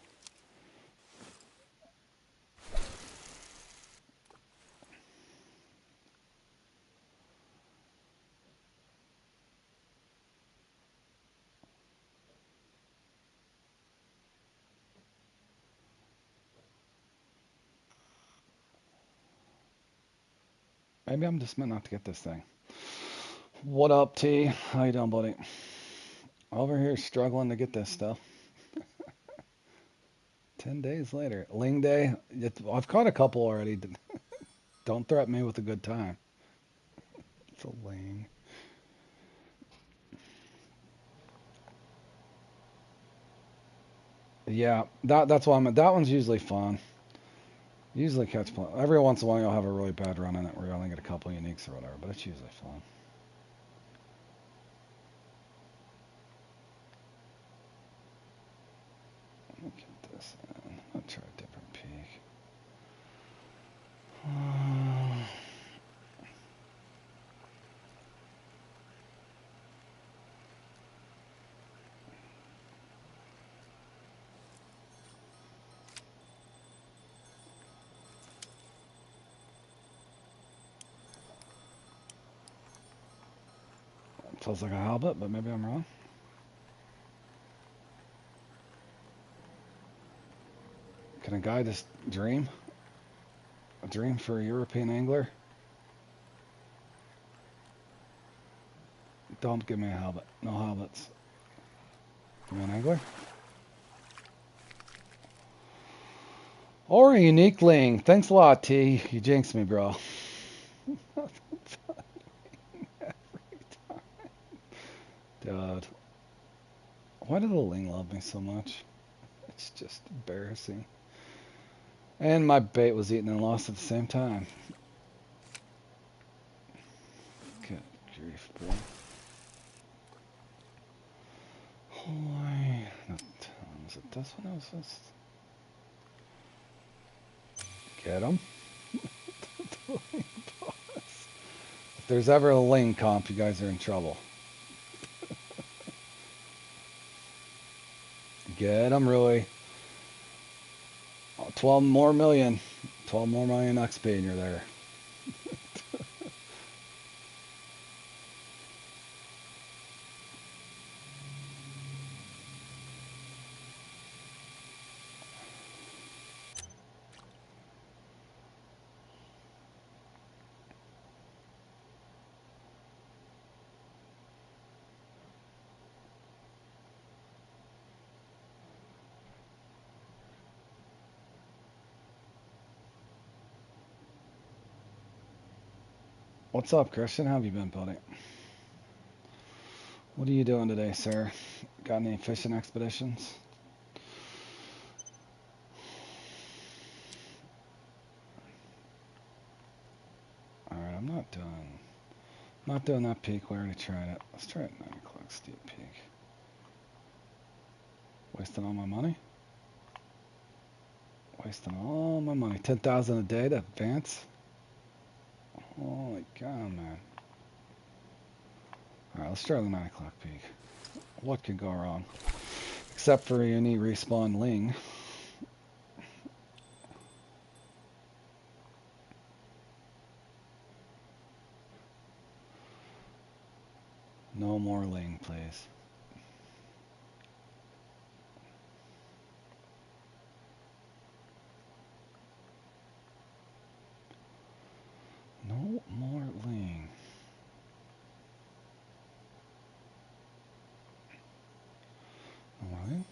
Maybe I'm just meant not to get this thing. What up, T? How you doing, buddy? Over here struggling to get this stuff. 10 days later. Ling Day. I've caught a couple already. Don't threaten me with a good time. It's a ling. Yeah, that's why that one's usually fun. Usually catch fun. Every once in a while you'll have a really bad run in it where you only get a couple uniques or whatever, but it's usually fun. Let me get this in. I'll try a different peak. Feels like a halibut, but maybe I'm wrong. Can a guy just dream? A dream for a European angler? Don't give me a halibut. No halibuts. Give me an angler? Or a unique ling. Thanks a lot, T. You jinxed me, bro. Dude. Why do the ling love me so much? It's just embarrassing. And my bait was eaten and lost at the same time. Good grief, bro. Holy. Was it this one? Was this? Get him. If there's ever a ling comp, you guys are in trouble. Get him, Rui. 12 more million. 12 more million XP and you're there. What's up, Christian? How have you been, buddy? What are you doing today, sir? Got any fishing expeditions? Alright, I'm not done. Not doing that peak. We already tried it. Let's try it 9 o'clock steep peak. Wasting all my money? Wasting all my money. 10,000 a day to advance? Holy cow, man. Alright, let's try the 9 o'clock peak. What could go wrong? Except for you need respawn ling. No more ling, please. No more ling. Alright.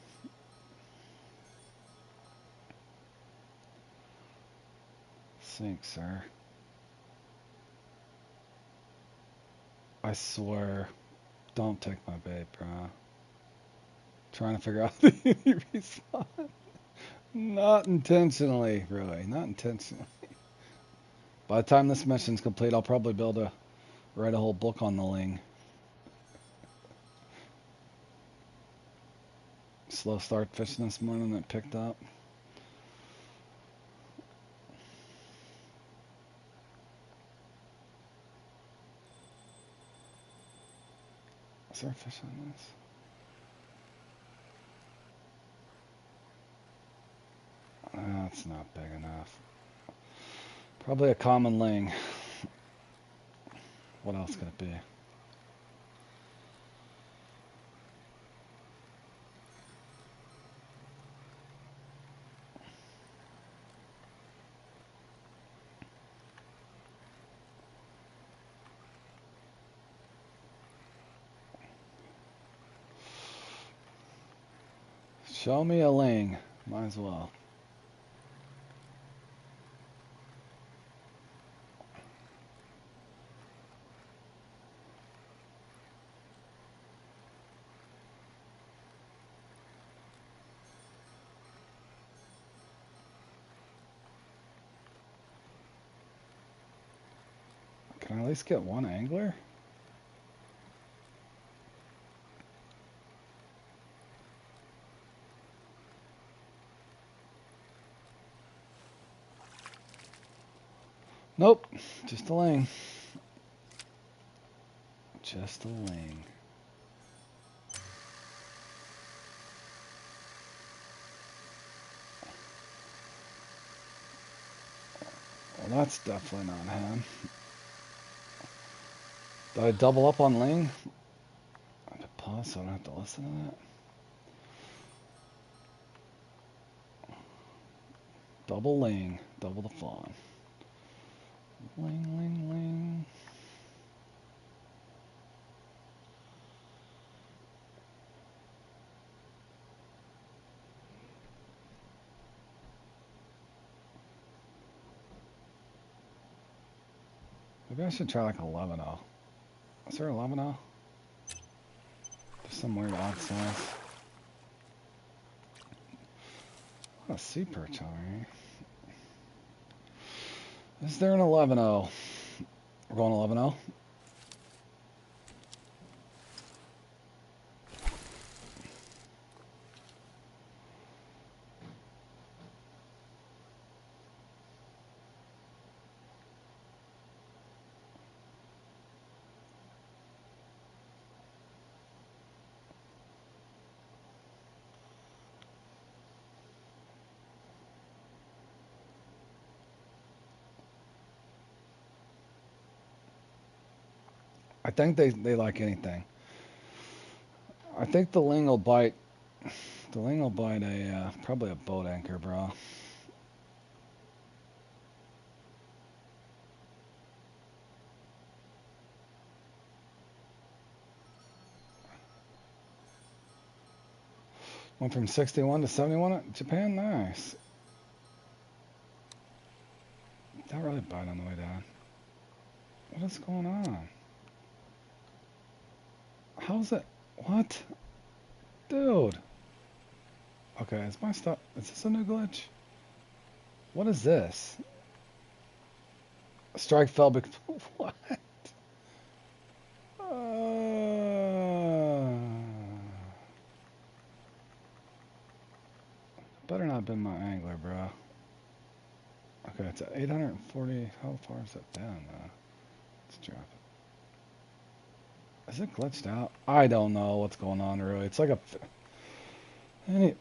Sink, sir. I swear. Don't take my bait, bro. Trying to figure out the respawn. Not intentionally, really. Not intentionally. By the time this mission's complete, I'll probably be able to write a whole book on the ling. Slow start fishing this morning, it picked up. Is there a fish on this? That's not big enough. Probably a common ling. What else could it be? Show me a ling. Might as well. Can I at least get one angler? Nope. Just a ling. Just a ling. Well, that's definitely not him. Did I double up on ling? I have to pause so I don't have to listen to that. Double ling. Double the fawn. Ling, ling, ling. Maybe I should try like 11-0. Is there 11-0? There's some weird odd size. Oh, sea perch already. Is there an 11-0? We're going 11-0? I think they like anything. I think the ling will bite. The ling will bite a probably a boat anchor, bro. Went from 61 to 71 at Japan. Nice. That really bite on the way down. What is going on? How's it? What? Dude. Okay, is my stuff... Is this a new glitch? What is this? Strike fell because... What? Better not have been my angler, bro. Okay, it's at 840. How far is it down? Let's drop it. Is it glitched out? I don't know what's going on, really. It's like a...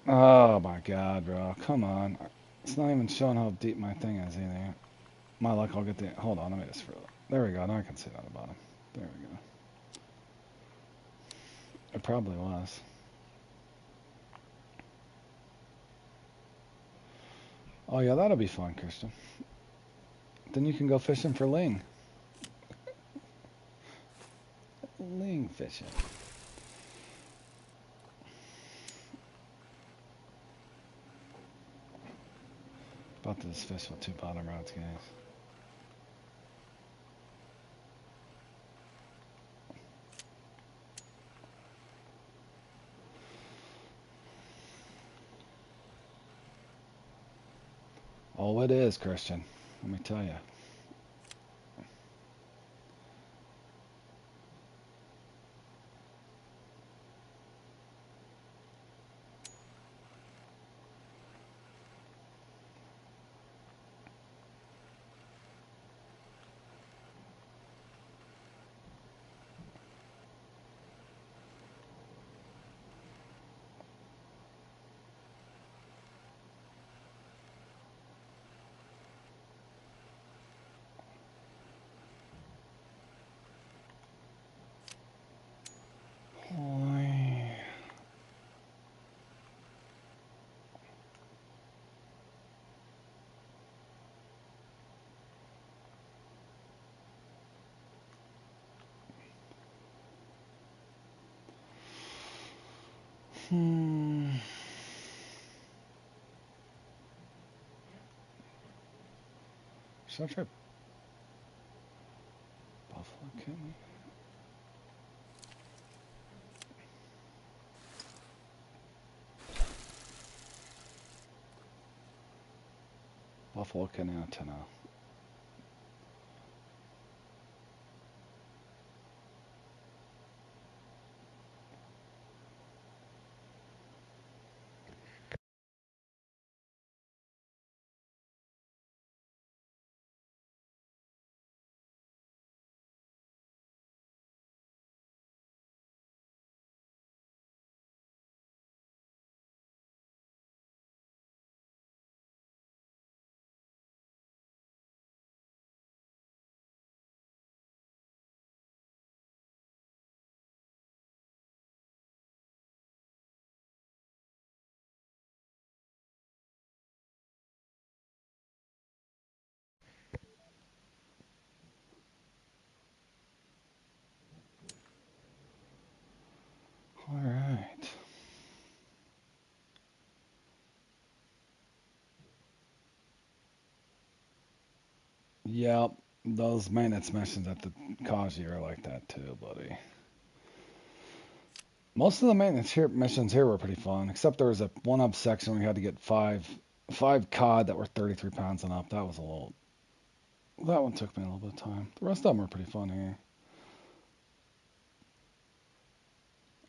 Oh, my God, bro. Come on. It's not even showing how deep my thing is either. My luck, I'll get the... Hold on, let me just... There we go. Now I can see it on the bottom. There we go. It probably was. Oh, yeah, that'll be fun, Christian. Then you can go fishing for ling. Ling fishing. About to just fish with 2 bottom rods, guys. Oh, it is, Christian. Let me tell you. Should I try Buffalo Kitten? Buffalo Kitten antenna. All right. Yep. Those maintenance missions at the Kaji are like that too, buddy. Most of the missions here were pretty fun, except there was a one up section where you had to get five cod that were 33 pounds and up. That was a little. That one took me a little bit of time. The rest of them were pretty fun here.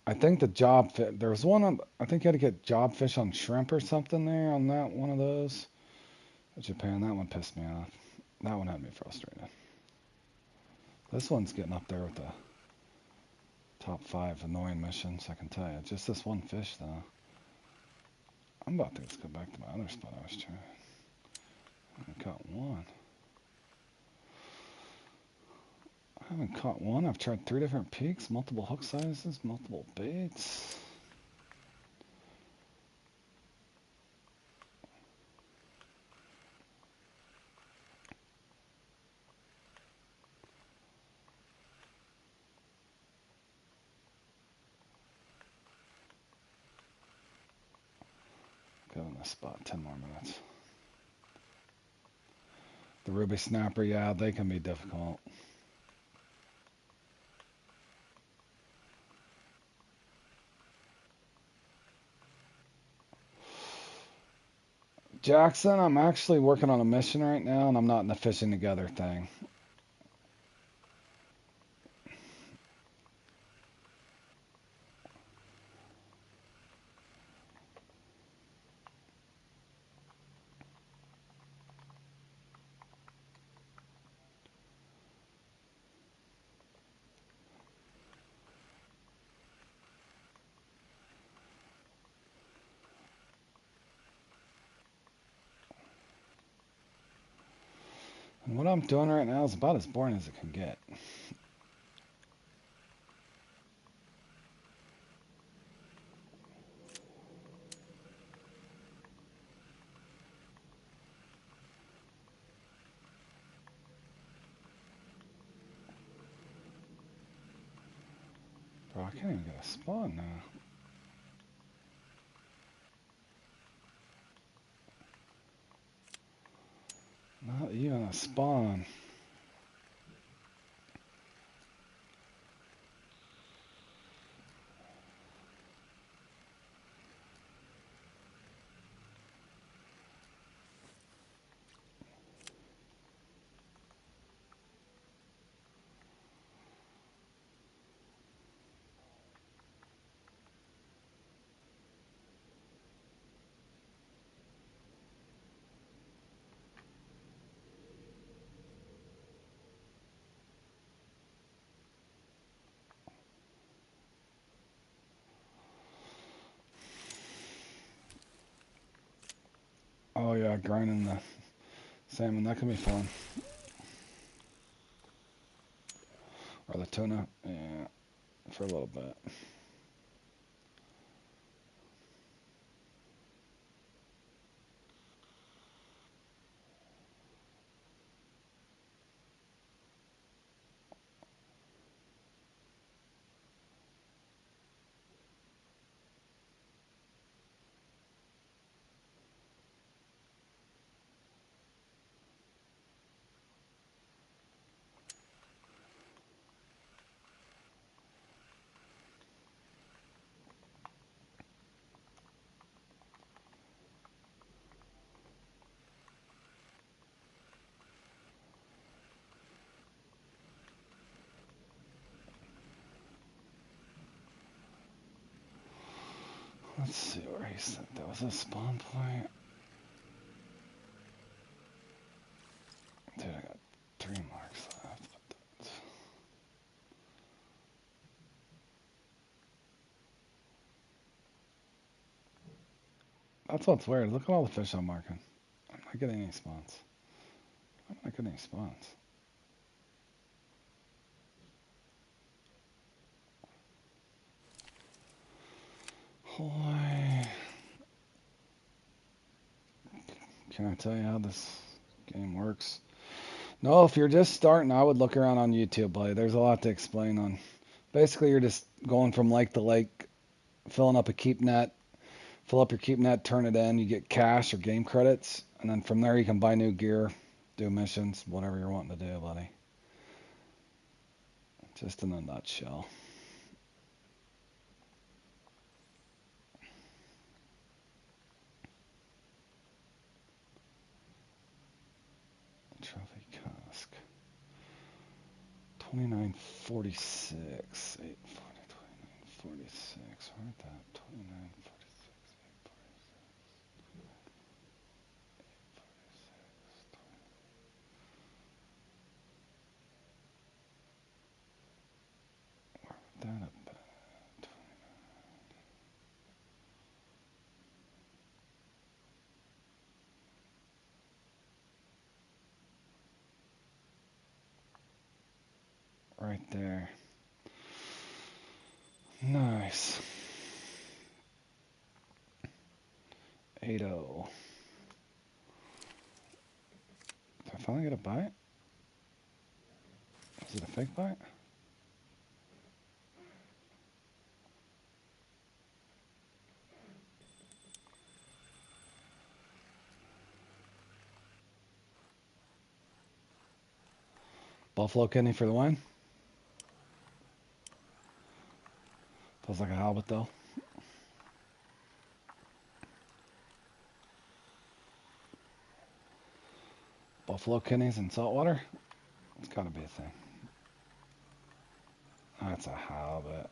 I think the job fit. There was one on. I think you had to get job fish on shrimp or something there on that one of those. Japan, that one pissed me off. That one had me frustrated. This one's getting up there with the top 5 annoying missions, I can tell you. Just this one fish, though. I'm about to just go back to my other spot I was trying. I caught one. I haven't caught one. I've tried 3 different peaks, multiple hook sizes, multiple baits. Go in this spot, 10 more minutes. The ruby snapper, yeah, they can be difficult. Jackson, I'm actually working on a mission right now, and I'm not in the fishing together thing. And what I'm doing right now is about as boring as it can get. Bro, I can't even get a spawn now. Not even a spawn. Oh yeah, grinding the salmon, that can be fun. Or the tuna, yeah, for a little bit. Let's see where he said that was a spawn point. Dude, I got 3 marks left. That's what's weird. Look at all the fish I'm marking. I'm not getting any spawns. I'm not getting any spawns. Boy. Can I tell you how this game works? No, if you're just starting, I would look around on YouTube, buddy. There's a lot to explain on. Basically, you're just going from lake to lake, filling up a keep net, fill up your keep net, turn it in, you get cash or game credits, and then from there you can buy new gear. do missions, whatever you're wanting to do, buddy. Just in a nutshell. Trophy cask. 2946. 840, 2946. Where'd that? 2946. 846. That up. Right there. Nice. 80. Did I finally get a bite? Is it a fake bite? Buffalo kidney for the win. Feels like a halibut though. Buffalo kidneys in saltwater? It's gotta be a thing. That's a halibut.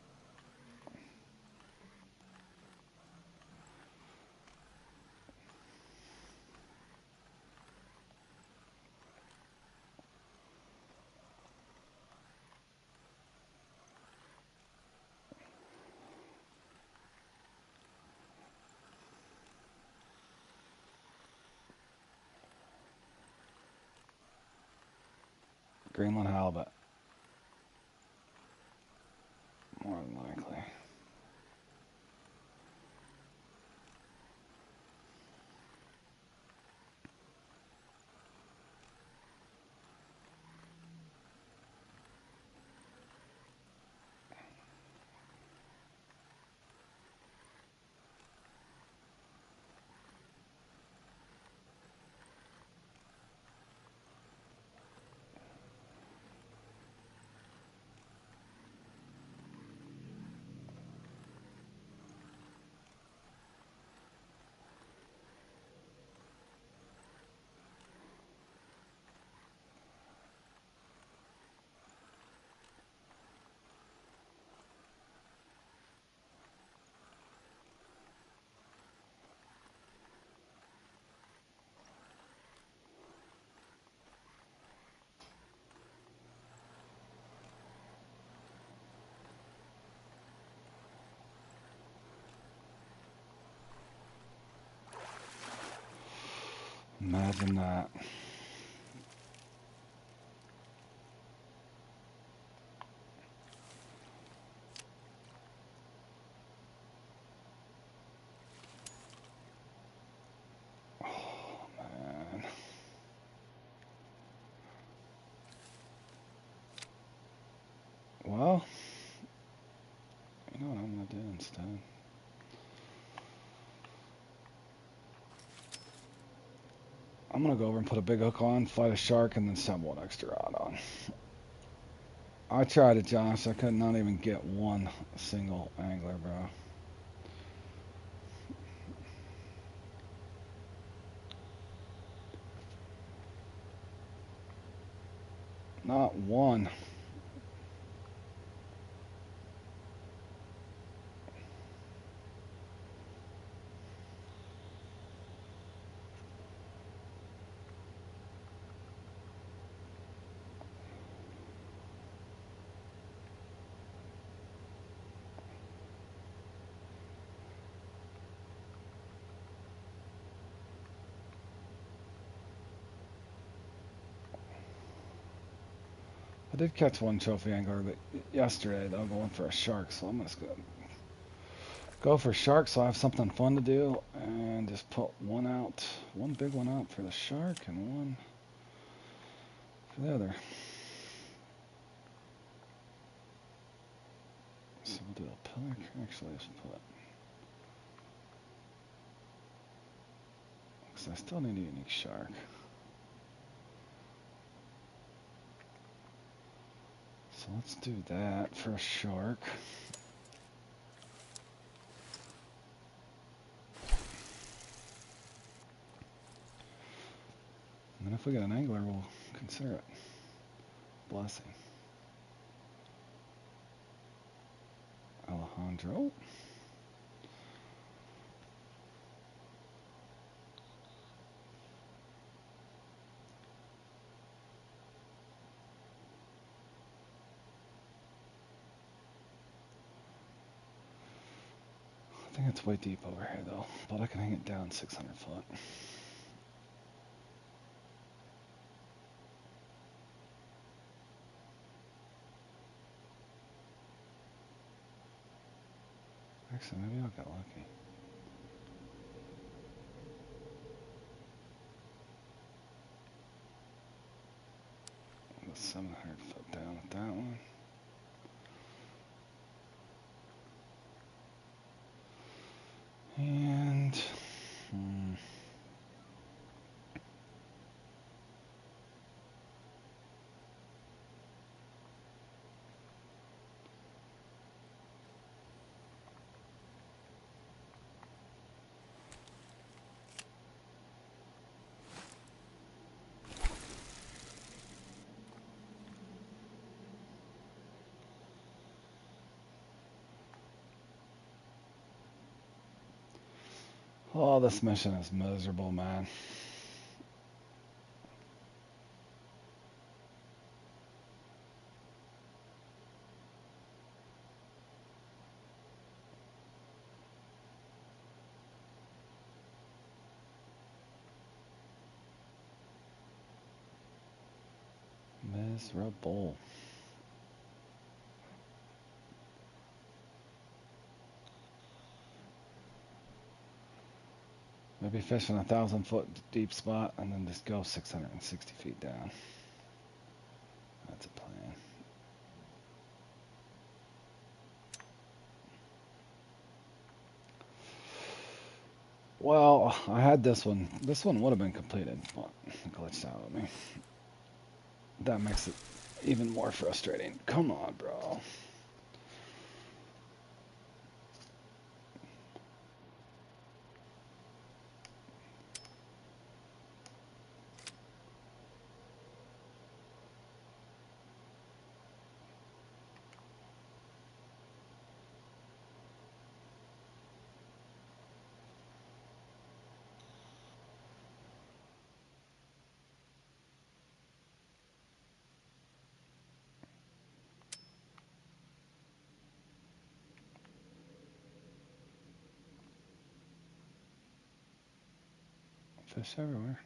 Greenland halibut. More than likely. Imagine that. Oh, man. Well, you know what I'm gonna do instead? I'm gonna go over and put a big hook on, fight a shark, and then send one extra rod on. I tried it, Josh. I could not even get one single angler, bro. Not one. I did catch one trophy angler, but yesterday though, going for a shark, so I'm just gonna go for shark so I have something fun to do and just put one out, one big one out for the shark and one for the other. So we'll do a pillar. Actually, let's put, because I still need a unique shark. let's do that for a shark. And then if we get an angler, we'll consider it. Blessing. Alejandro. I think it's way deep over here though, but I can hang it down 600 foot. Actually, maybe I'll get lucky. Go 700 foot down with that one. And oh, this mission is miserable, man. Miserable. Maybe fish in a 1,000 foot deep spot and then just go 660 feet down. That's a plan. Well, I had this one. This one would have been completed, but it glitched out on me. That makes it even more frustrating. Come on, bro. Fish everywhere.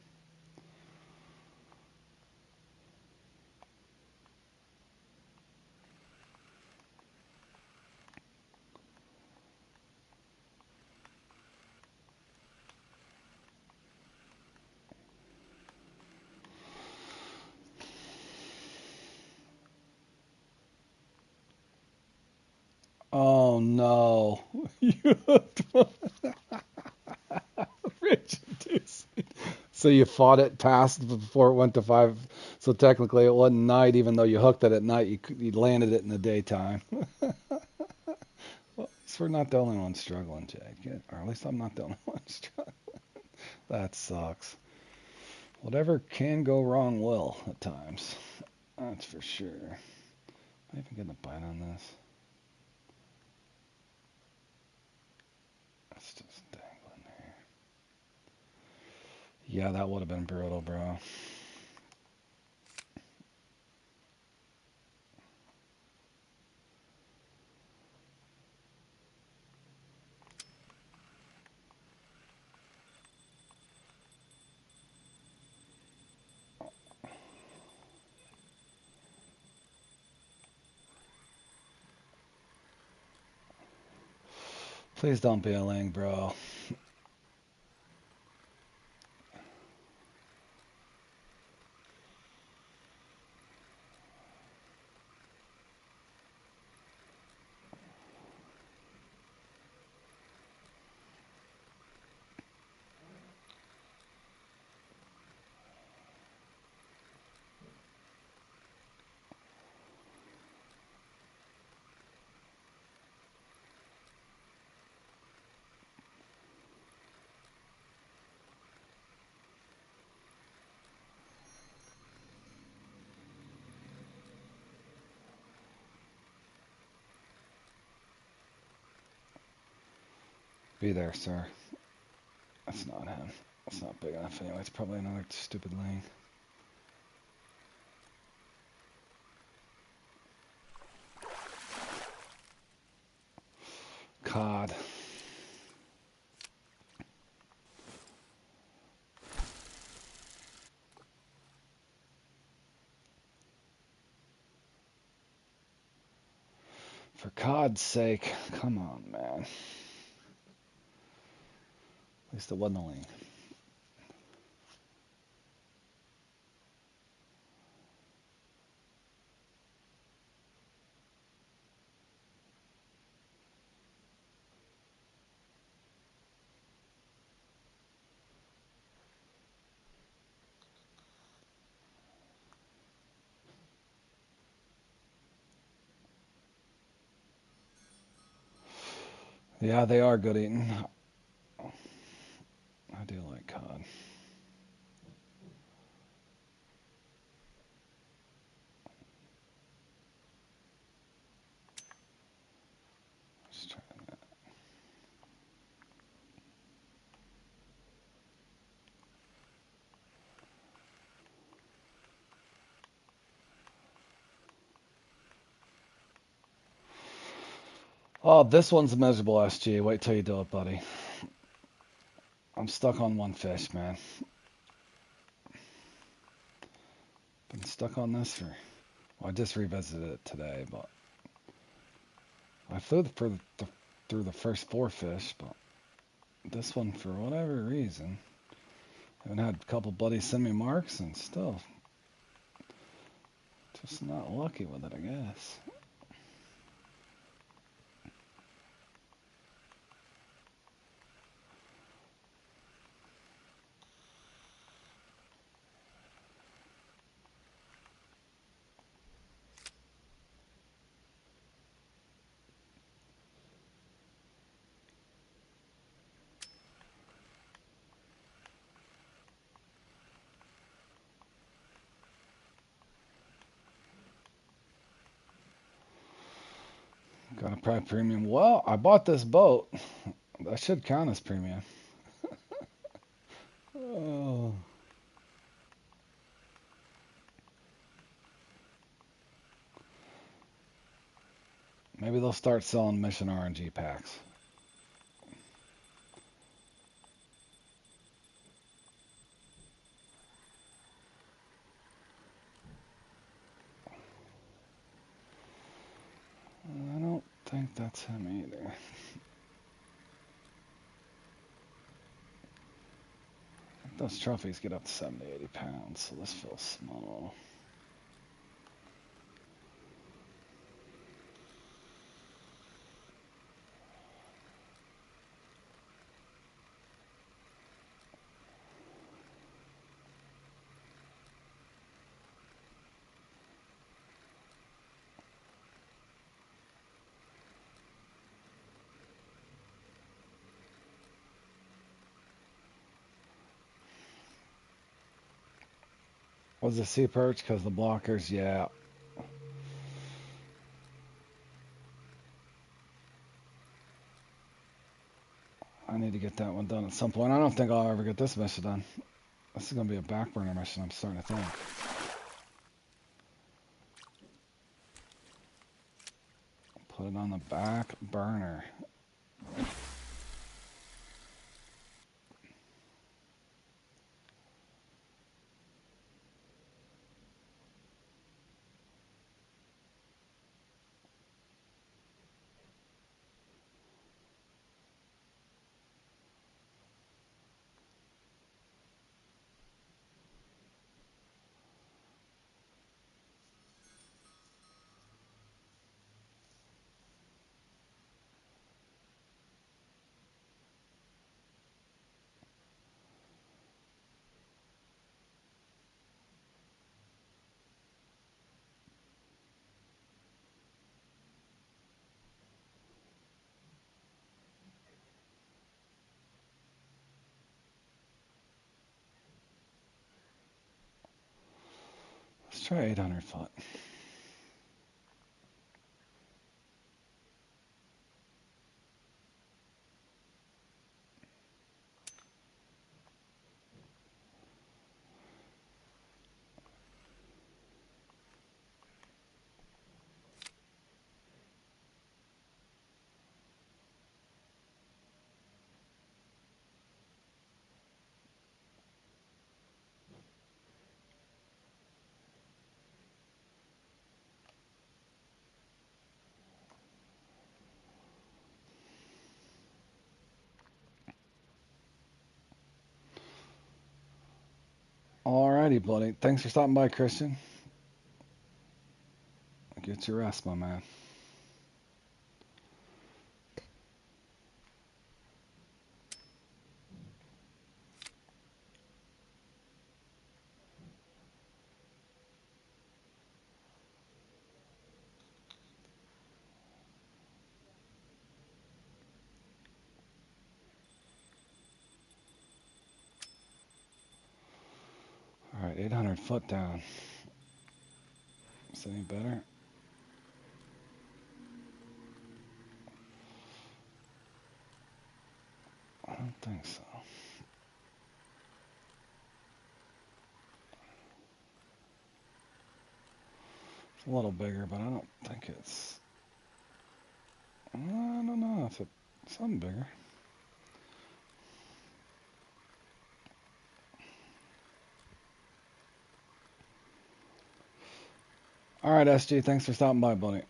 Oh no. So you fought it past before it went to 5. So technically it wasn't night, even though you hooked it at night. You landed it in the daytime. Well, so we're not the only ones struggling, Jake. Or at least I'm not the only one struggling. That sucks. Whatever can go wrong will at times. That's for sure. Am I even getting a bite on this? It's just dangling there. Yeah, that would have been brutal, bro. Please don't be a Ling, bro. Be there, sir. That's not him. It's not big enough anyway. It's probably another stupid lane. Cod. For cod's sake. Come on, man. At least it wasn't a lane. Yeah, they are good eating. I do like cod. Just trying that. Oh, this one's a miserable SG. Wait till you do it, buddy. I'm stuck on one fish, man. Been stuck on this for... Well, I just revisited it today, but... I flew through the first 4 fish, but... This one, for whatever reason... I haven't had a couple buddies send me marks, and still... Just not lucky with it, I guess. Got a private premium. Well, I bought this boat. That should count as premium. Oh. Maybe they'll start selling mission RNG packs. I don't think that's him either. Those trophies get up to 70, 80 pounds, so this feels small. Was the sea perch because the blockers? Yeah. I need to get that one done at some point. I don't think I'll ever get this mission done. This is going to be a back burner mission, I'm starting to think. Put it on the back burner. Let's try 800 foot. Alrighty, buddy. Thanks for stopping by, Christian. Get your rest, my man. Alright, 800 foot down. Is that any better? I don't think so. It's a little bigger, but I don't think it's... I don't know if it's something bigger. Alright, SG, thanks for stopping by, buddy.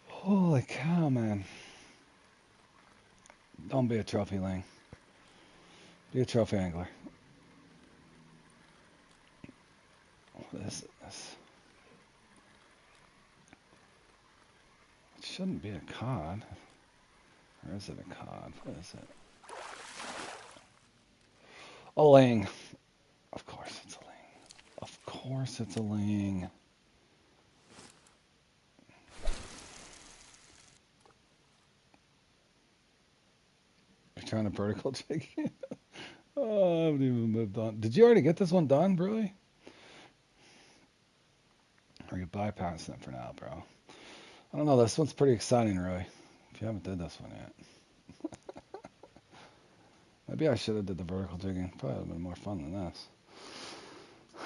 Holy cow, man. Don't be a trophy ling. Be a trophy angler. What is this? It shouldn't be a cod. Or is it a cod? What is it? A ling. Of course it's a ling. Of course it's a ling. You're trying to vertical jig? Oh, I haven't even moved on. Did you already get this one done, really? Or are you bypassing it for now, bro? I don't know. This one's pretty exciting, really. If you haven't did this one yet. Maybe I should have did the vertical jigging. Probably would have been more fun than this.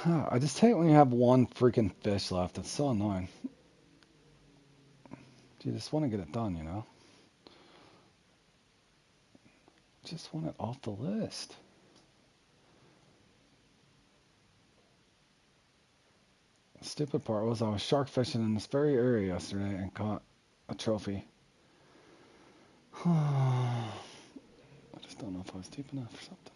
I just hate when you have one freaking fish left. It's so annoying. You just want to get it done, you know? Just want it off the list. The stupid part was I was shark fishing in this very area yesterday and caught a trophy. I just don't know if I was deep enough or something.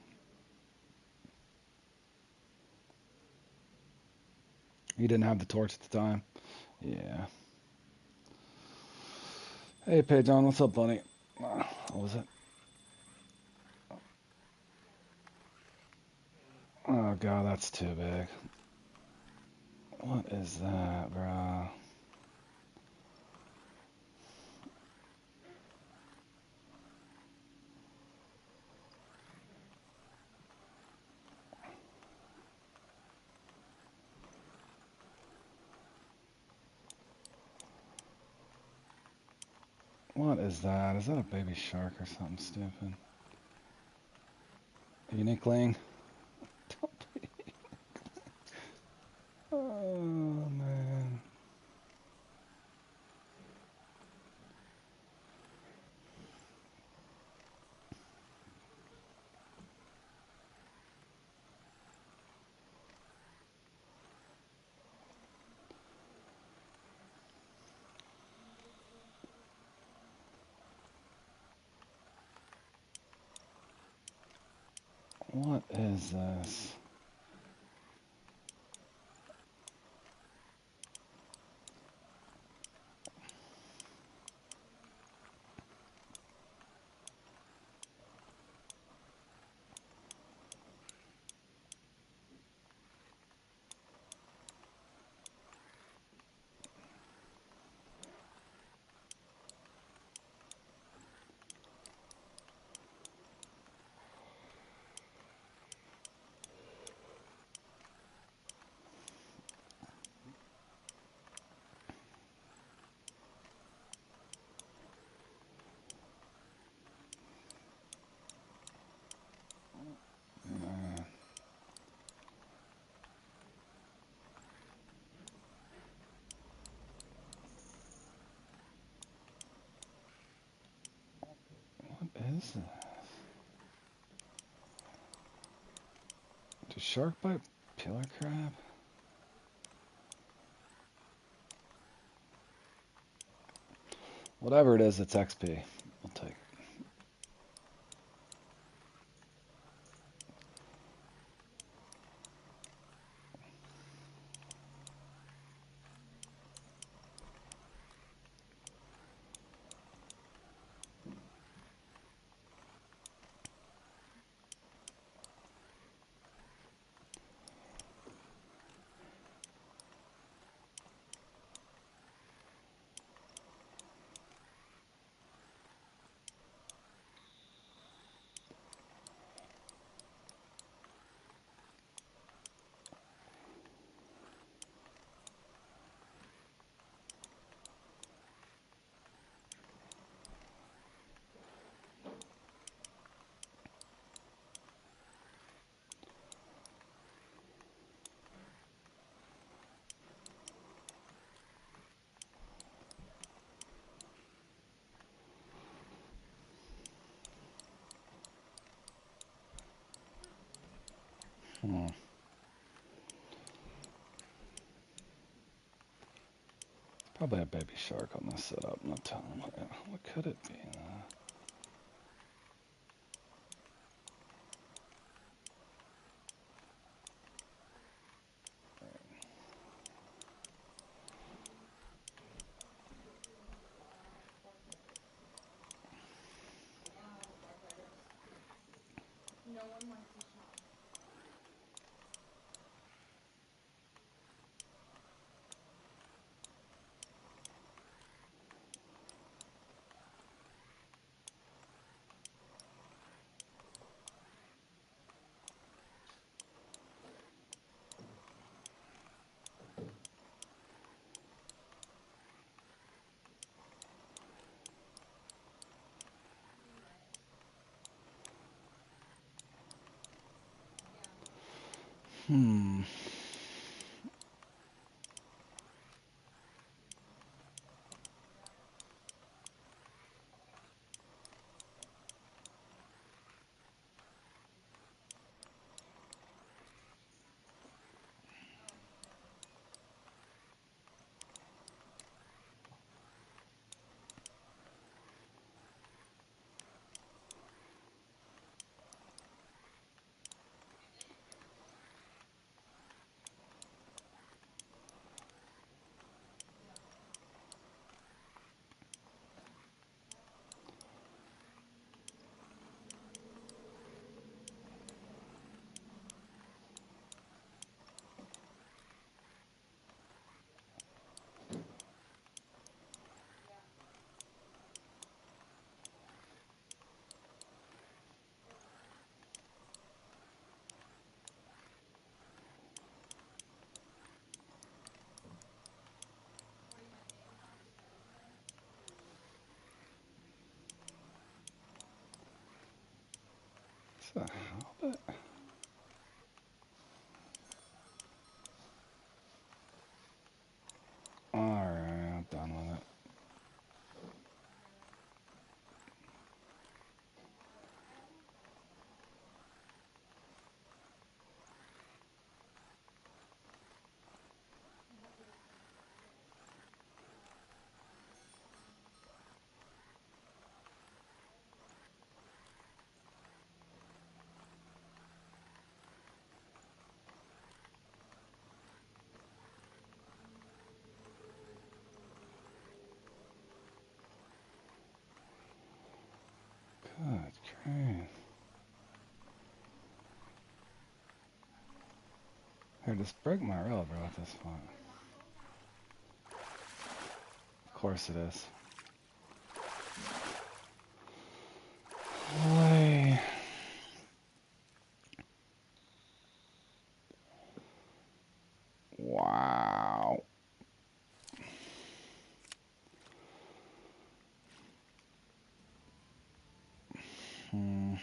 You didn't have the torch at the time? Yeah. Hey, John, what's up, buddy? What was it? Oh, God, that's too big. What is that, bro? What is that? Is that a baby shark or something stupid? Unique ling? Oh, man. What is this? Does shark bite pillar crab? Whatever it is, it's XP. I'll take it. Probably a baby shark on this setup. No telling. What could it be? Hmm. What's the halibut? Alright, I'm done with it. Good grief. Here, just break my rail, bro, at this point. Of course it is. Boy. Wow. Hmm.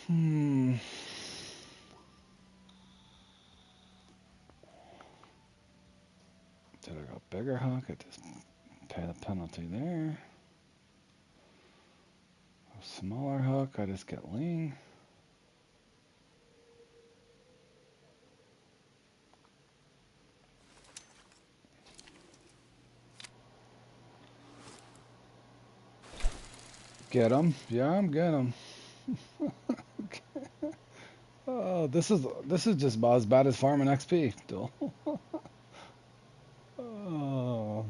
Hmm. Did I go bigger hook? I just pay the penalty there. Smaller hook, I just get ling. Get him. Yeah, I'm getting him. Oh, this is just about as bad as farming XP, still. Oh.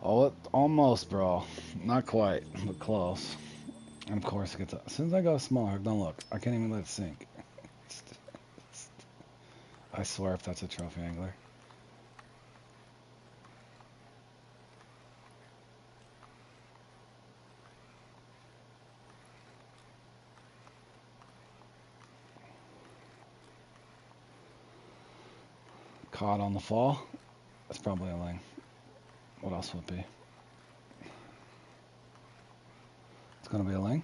Oh, almost, bro. Not quite, but close. And of course, it gets up. As soon as I go smaller, don't look. I can't even let it sink. I swear if that's a trophy angler. Caught on the fall. That's probably a ling. What else would it be? It's gonna be a ling.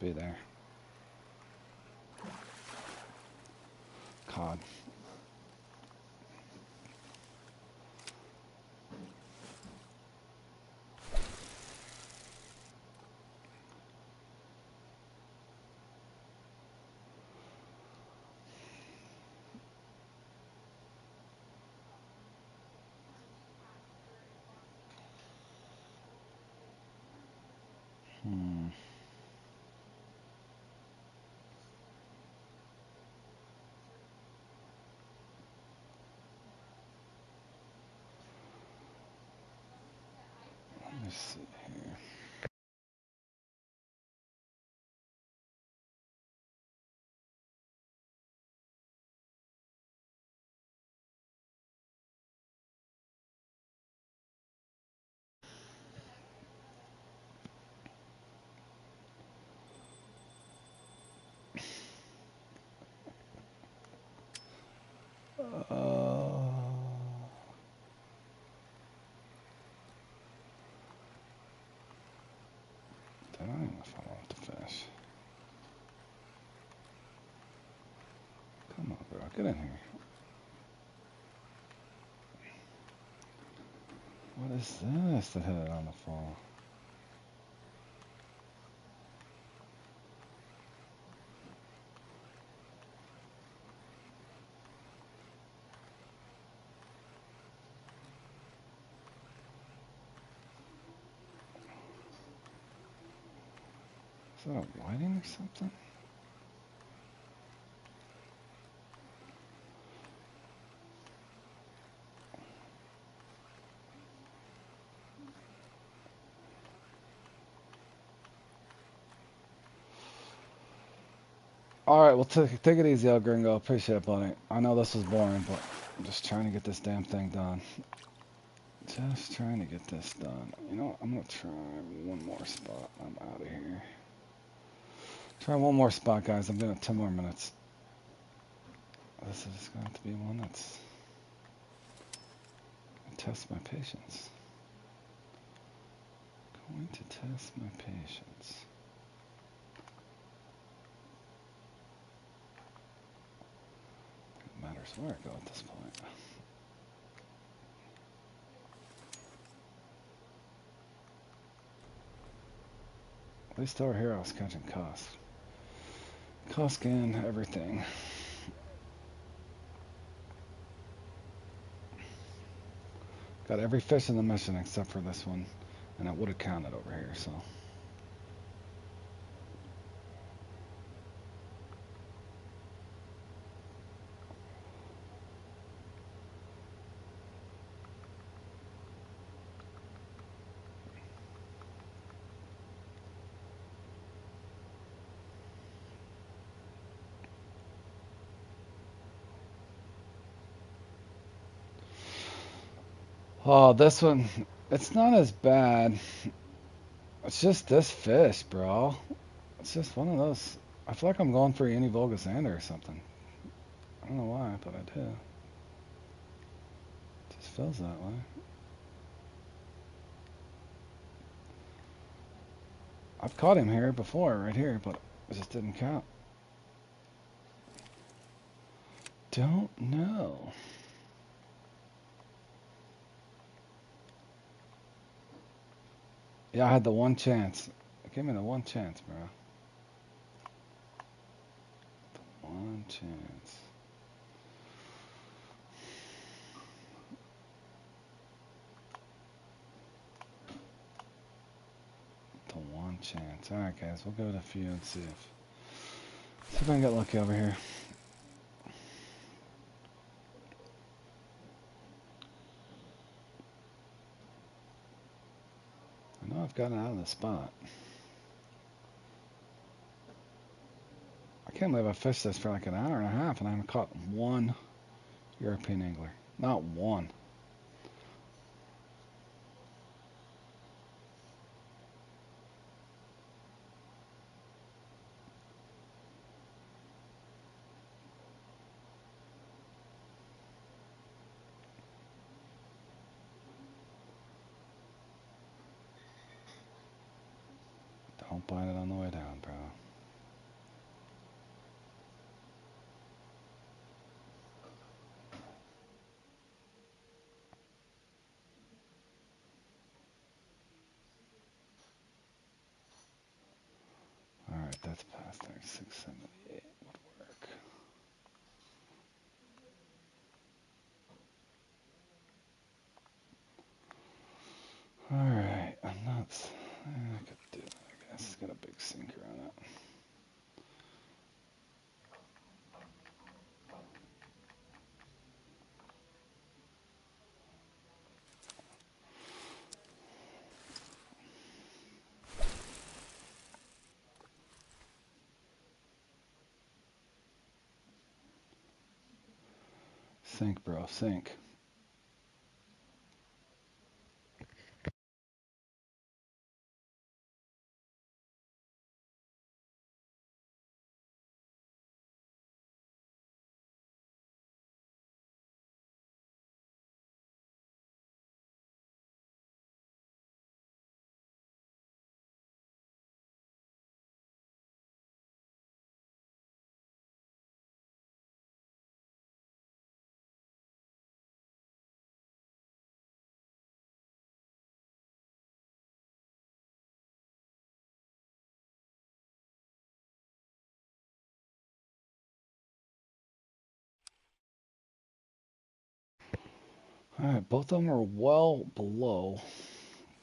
Be there. Cod. Hmm. Let me see here. I don't even follow up the fish. Come on, bro. Get in here. What is this that hit it on the fall? Is that a whiting or something? All right, well, take it easy, El Gringo. Appreciate it, buddy. I know this was boring, but I'm just trying to get this damn thing done. Just trying to get this done. You know what? I'm going to try one more spot. I'm out of here. Try one more spot, guys. I'm doing 10 more minutes. This is going to be one that's test my patience. Going to test my patience. It matters where I go at this point. At least over here I was catching cuss. Cusk and everything. Got every fish in the mission except for this one. And it would have counted over here, so. Oh, this one, it's not as bad. It's just this fish, bro. It's just one of those. I feel like I'm going for a Univolgasander or something. I don't know why, but I do. It just feels that way. I've caught him here before, right here, but it just didn't count. Don't know. Yeah, I had the one chance. Give me the one chance, bro. One chance. The one chance. Alright, guys, we'll go to a few and see if I can get lucky over here. I know I've gotten out of the spot. I can't believe I fished this for like an hour and a half and I haven't caught one European angler. Not one. Don't bite it on the way down, bro. Alright, that's past 3678 would work. Alright, I'm not. I could do it, I guess. It's got a big sinker on it. Sink, bro, sink. Alright, both of them are well below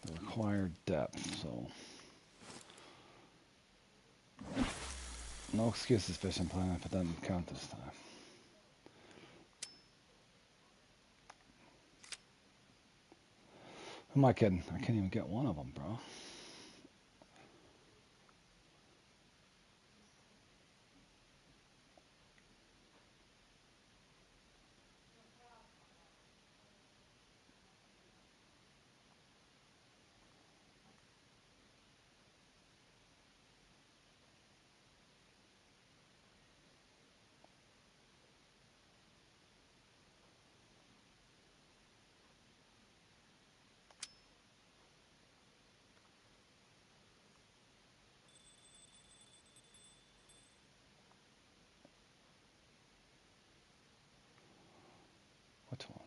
the required depth, so no excuses fishing plan if it doesn't count this time. Who am I kidding? I can't even get one of them, bro. Which one?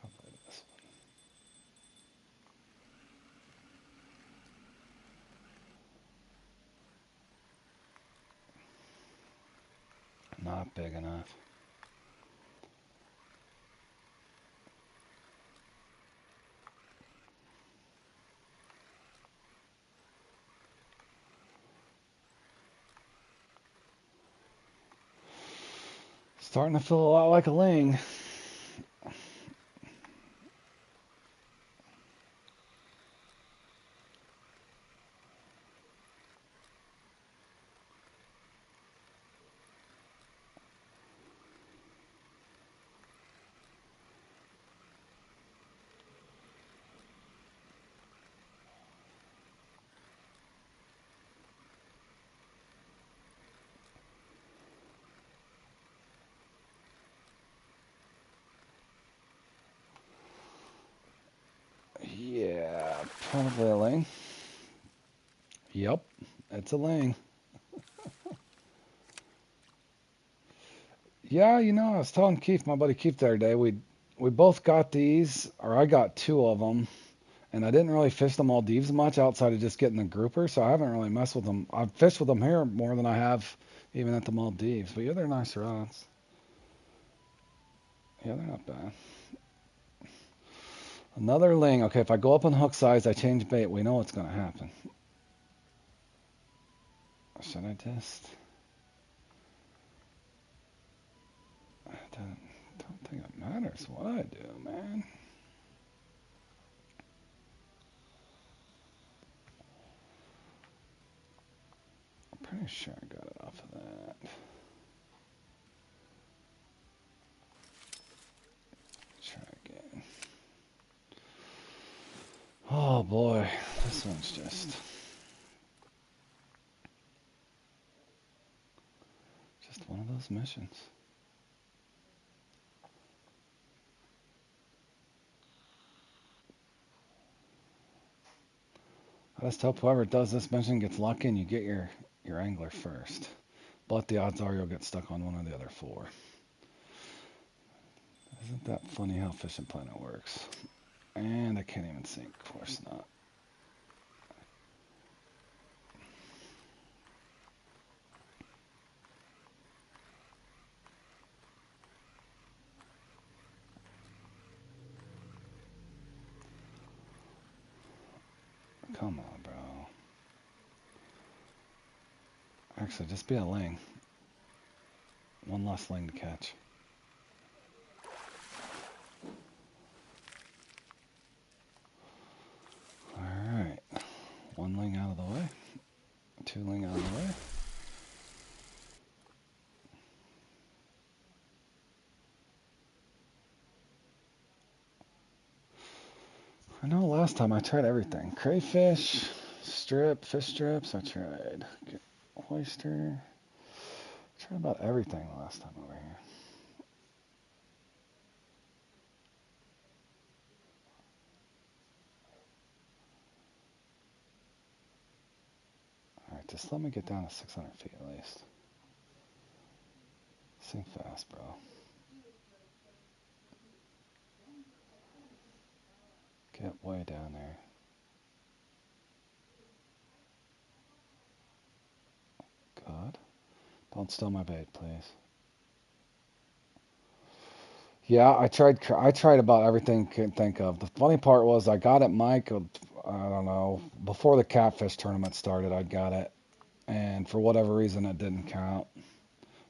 Probably this one. Not big enough. Starting to feel a lot like a ling. Yep, it's a ling. Yeah, I was telling Keith, my buddy Keith, the other day, we both got these, or I got two of them, and I didn't really fish the Maldives much outside of just getting the grouper, so I haven't really messed with them. I've fished with them here more than I have even at the Maldives, but yeah, they're nice rods. Yeah, they're not bad. Another ling. Okay, if I go up on hook size, I change bait. We know what's going to happen. Should I just? I don't think it matters what I do, man. I'm pretty sure I got it off of that. Try again. Oh boy, this one's just one of those missions. I just hope whoever does this mission gets lucky and you get your angler first. But the odds are you'll get stuck on one of the other four. Isn't that funny how Fishing Planet works? And I can't even sink, of course not. Come on, bro. Actually, just be a ling. One less ling to catch. Alright. One ling out of the way. Two ling out of the way. I know last time I tried everything. Crayfish, fish strips, I tried. Oyster. I tried about everything last time over here. Alright, just let me get down to 600 feet at least. Sink fast, bro. Get way down there. God. Don't steal my bait, please. Yeah, I tried about everything I could think of. The funny part was I got it, Mike, I don't know, before the catfish tournament started, I got it. And for whatever reason, it didn't count.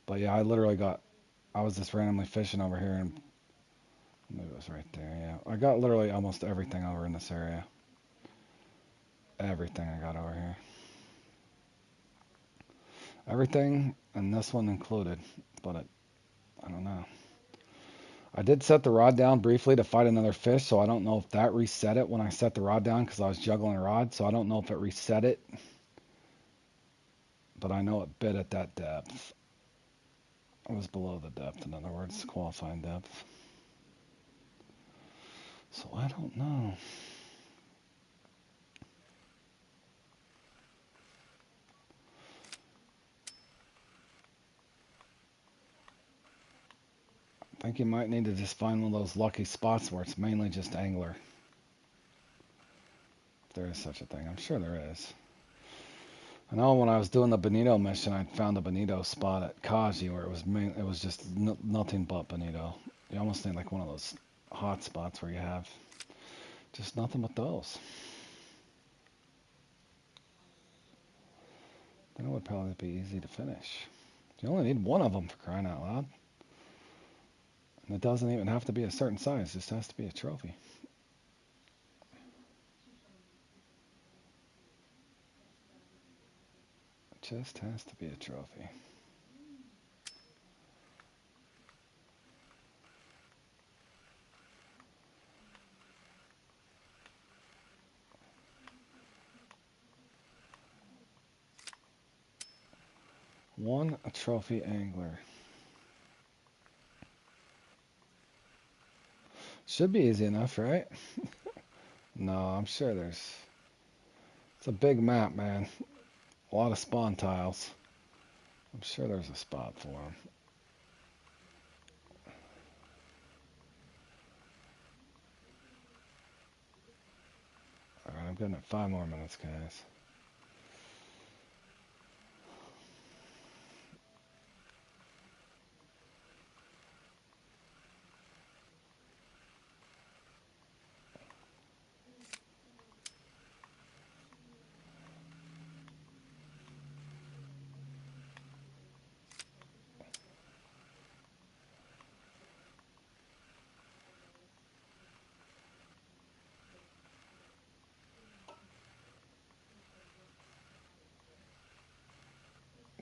But yeah, I was just randomly fishing over here, and maybe it was right there, yeah. I got literally almost everything over in this area. Everything I got over here. Everything, and this one included, but I don't know. I did set the rod down briefly to fight another fish, so I don't know if that reset it when I set the rod down because I was juggling a rod, so I don't know if it reset it. But I know it bit at that depth. It was below the depth, in other words, qualifying depth. So I don't know. I think you might need to just find one of those lucky spots where it's mainly just angler. If there is such a thing. I'm sure there is. I know when I was doing the bonito mission, I found a bonito spot at Kaji where it was just nothing but bonito. You almost need like one of those hot spots where you have just nothing but those. Then it would probably be easy to finish. You only need one of them for crying out loud. And it doesn't even have to be a certain size, it just has to be a trophy. It just has to be a trophy. A trophy angler. Should be easy enough, right? No, I'm sure it's a big map, man. A lot of spawn tiles. I'm sure there's a spot for them. Alright, I'm getting it 5 more minutes, guys.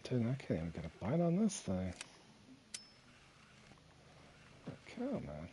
Dude, I can't even get a bite on this thing. Holy cow, man.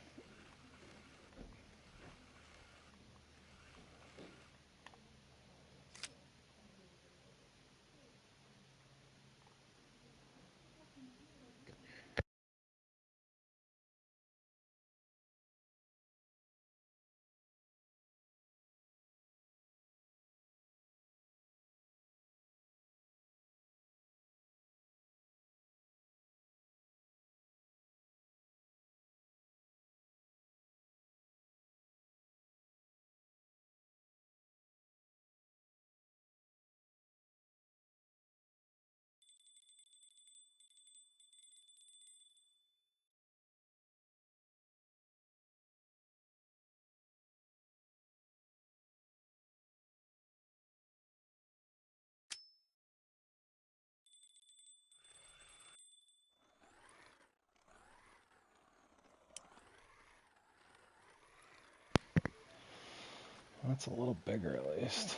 That's a little bigger at least.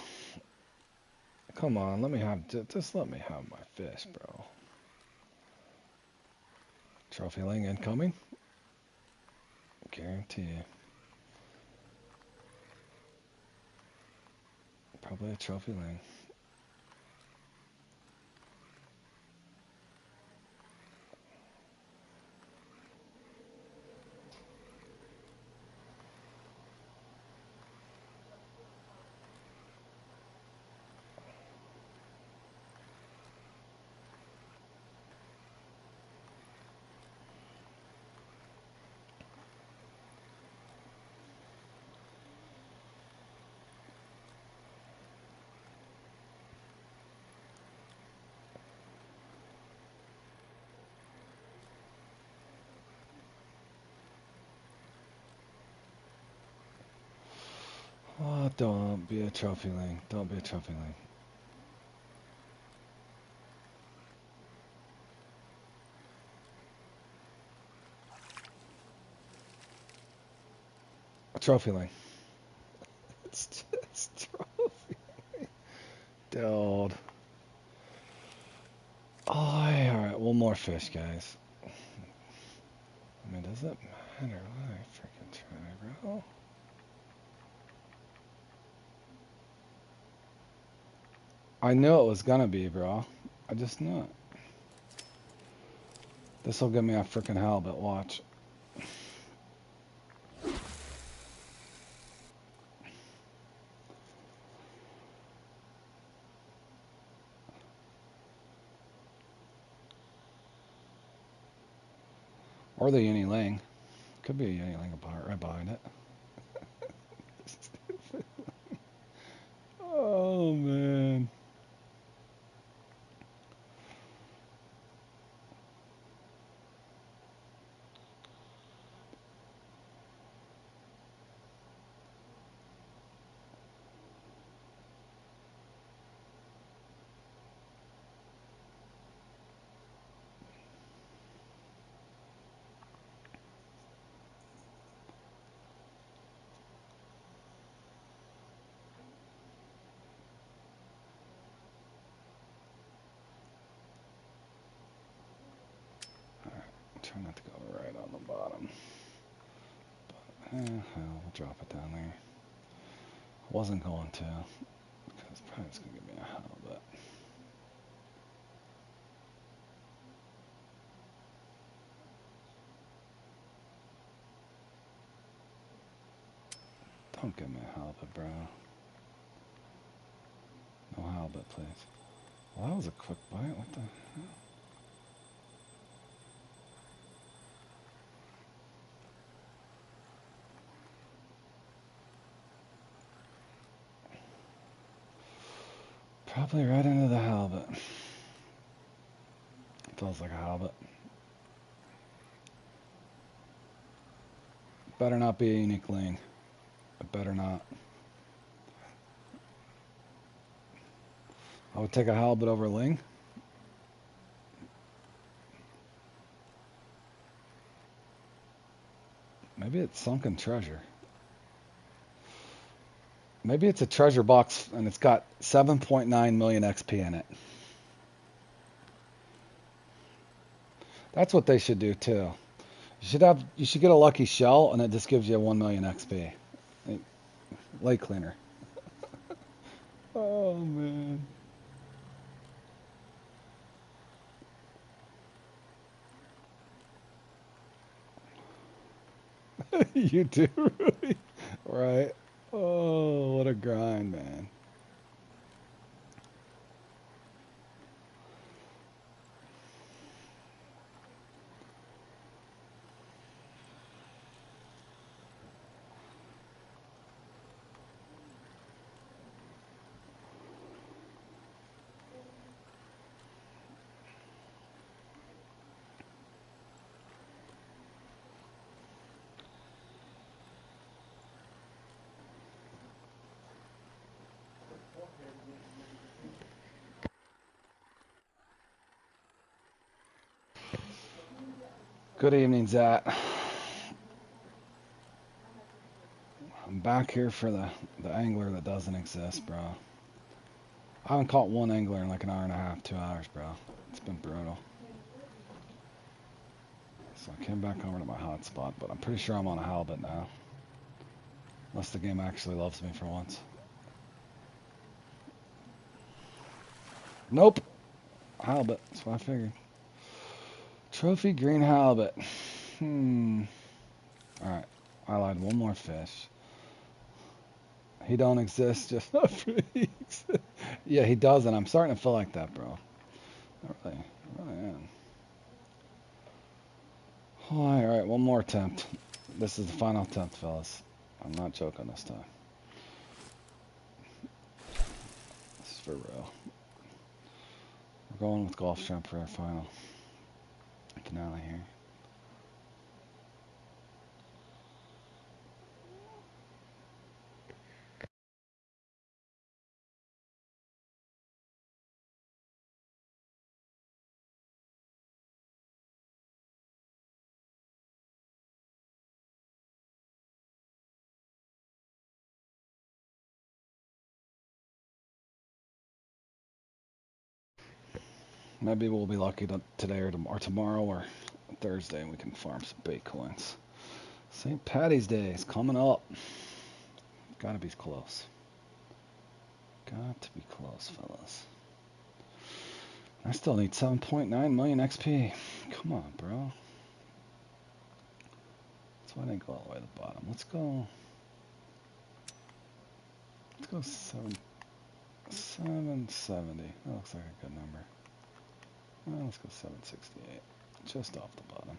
Come on, let me have, just let me have my fish, bro. Trophy ling incoming. Guarantee you. Probably a trophy ling. Oh, don't be a trophy ling. Don't be a trophy ling. A trophy ling. It's just trophy. Dude. Oh, alright, one more fish, guys. I mean, does it matter what I freaking try, bro? I knew it was gonna be, bro. I just knew it. This'll give me a freaking halibut, watch. Or the uni ling. Could be a uni ling right behind it. Oh, man. Try not to go right on the bottom. But, hell, we'll drop it down there. Wasn't going to, because probably it's going to give me a halibut. Don't give me a halibut, bro. No halibut, please. Well, that was a quick bite. What the? Probably right into the halibut. Feels like a halibut. Better not be a unique ling. It better not. I would take a halibut over ling. Maybe it's sunken treasure. Maybe it's a treasure box and it's got 7.9 million XP in it. That's what they should do too. You should get a lucky shell and it just gives you 1 million XP. Lake cleaner. Oh man. You do, really? Right. Oh, what a grind, man. Good evening, Zach. I'm back here for the angler that doesn't exist, bro. I haven't caught one angler in like an hour and a half, 2 hours, bro. It's been brutal. So I came back over to my hotspot, but I'm pretty sure I'm on a halibut now. Unless the game actually loves me for once. Nope. Halibut. That's what I figured. Trophy green halibut. Alright. I lied. One more fish. He don't exist, just not freaks. Yeah, he doesn't. I'm starting to feel like that, bro. Not really. I really am. Alright, one more attempt. This is the final attempt, fellas. I'm not joking this time. This is for real. We're going with Golf Shrimp for our final finale here. Maybe we'll be lucky today or tomorrow or Thursday and we can farm some bait coins. St. Patty's Day is coming up. Gotta be close. Got to be close, fellas. I still need 7.9 million XP. Come on, bro. That's why I didn't go all the way to the bottom. Let's go 770. That looks like a good number. Well, let's go 768. Just off the bottom.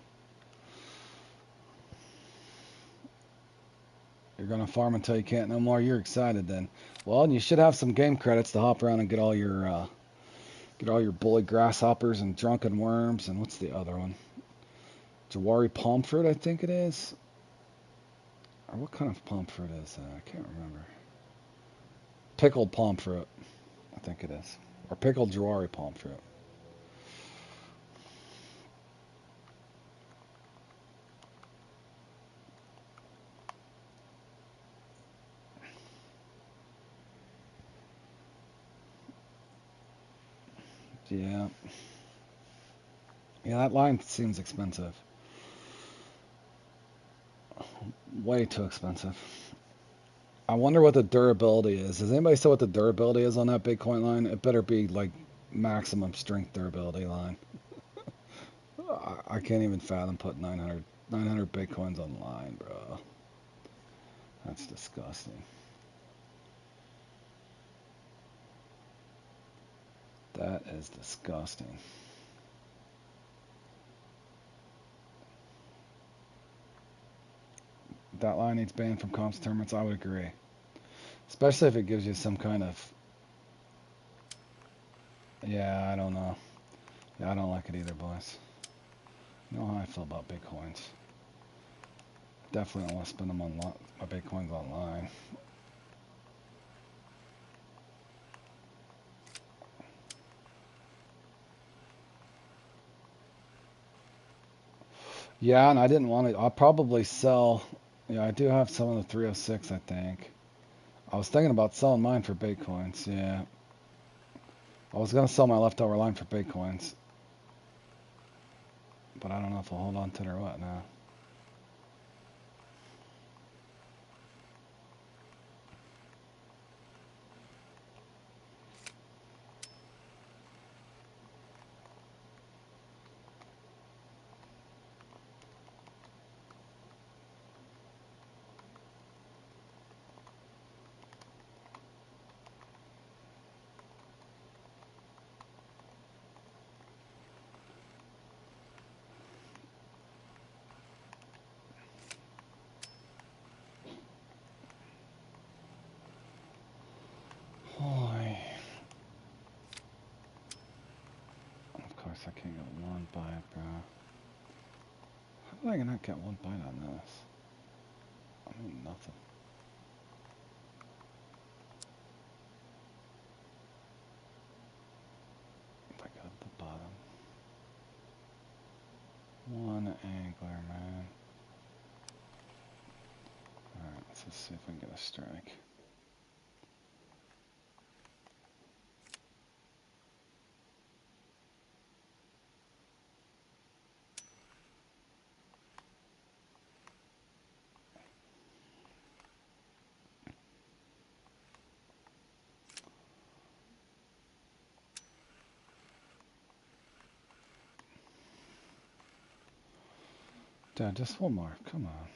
You're gonna farm until you can't no more. You're excited then. Well, you should have some game credits to hop around and get all your bully grasshoppers and drunken worms and what's the other one? Jawari palm fruit, I think it is. Or what kind of palm fruit is that? I can't remember. Pickled palm fruit, I think it is. Or pickled Jawari palm fruit. Yeah. Yeah, that line seems expensive. Way too expensive. I wonder what the durability is. Does anybody say what the durability is on that Bitcoin line? It better be like maximum strength durability line. I can't even fathom putting 900 Bitcoins on the line, bro. That's disgusting. That is disgusting. That line needs banned from comps tournaments. I would agree, especially if it gives you some kind of. Yeah, I don't know. Yeah, I don't like it either, boys. You know how I feel about Bitcoins. Definitely don't want to spend them on my Bitcoins online. Yeah, and I didn't want to. I'll probably sell. Yeah, I do have some of the 306, I think. I was thinking about selling mine for Bitcoins. Yeah. I was going to sell my leftover line for Bitcoins. But I don't know if I'll hold on to it or what now. Boy. Of course, I can't get one bite, bro. How did I not get one bite on this? I mean, nothing. If I go to the bottom. One angler, man. Alright, let's just see if we can get a strike. Dad, just one more. Come on.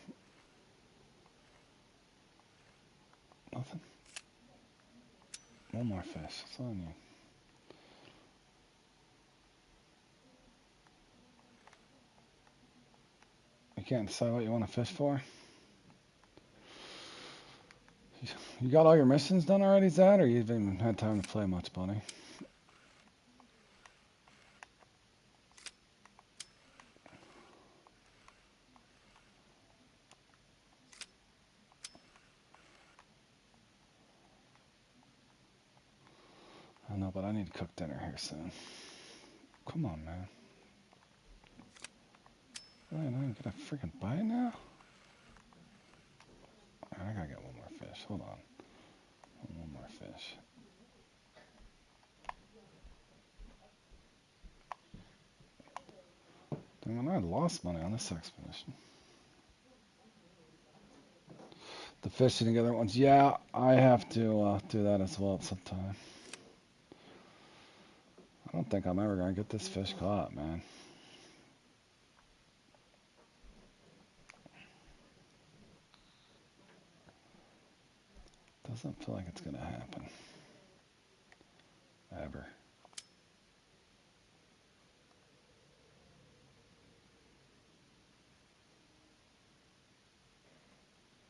Nothing? One more fish. That's all I need. You can't decide what you want to fish for? You got all your missions done already, Zad, or you haven't had time to play much, buddy? I know, but I need to cook dinner here soon. Come on, man. Really, I don't get a freaking bite now? Alright, I gotta get one more fish. Hold on. One more fish. Dang, I lost money on this expedition. The fishing together ones. Yeah, I have to do that as well at some time. I don't think I'm ever gonna get this fish caught, man. Doesn't feel like it's gonna happen. Ever.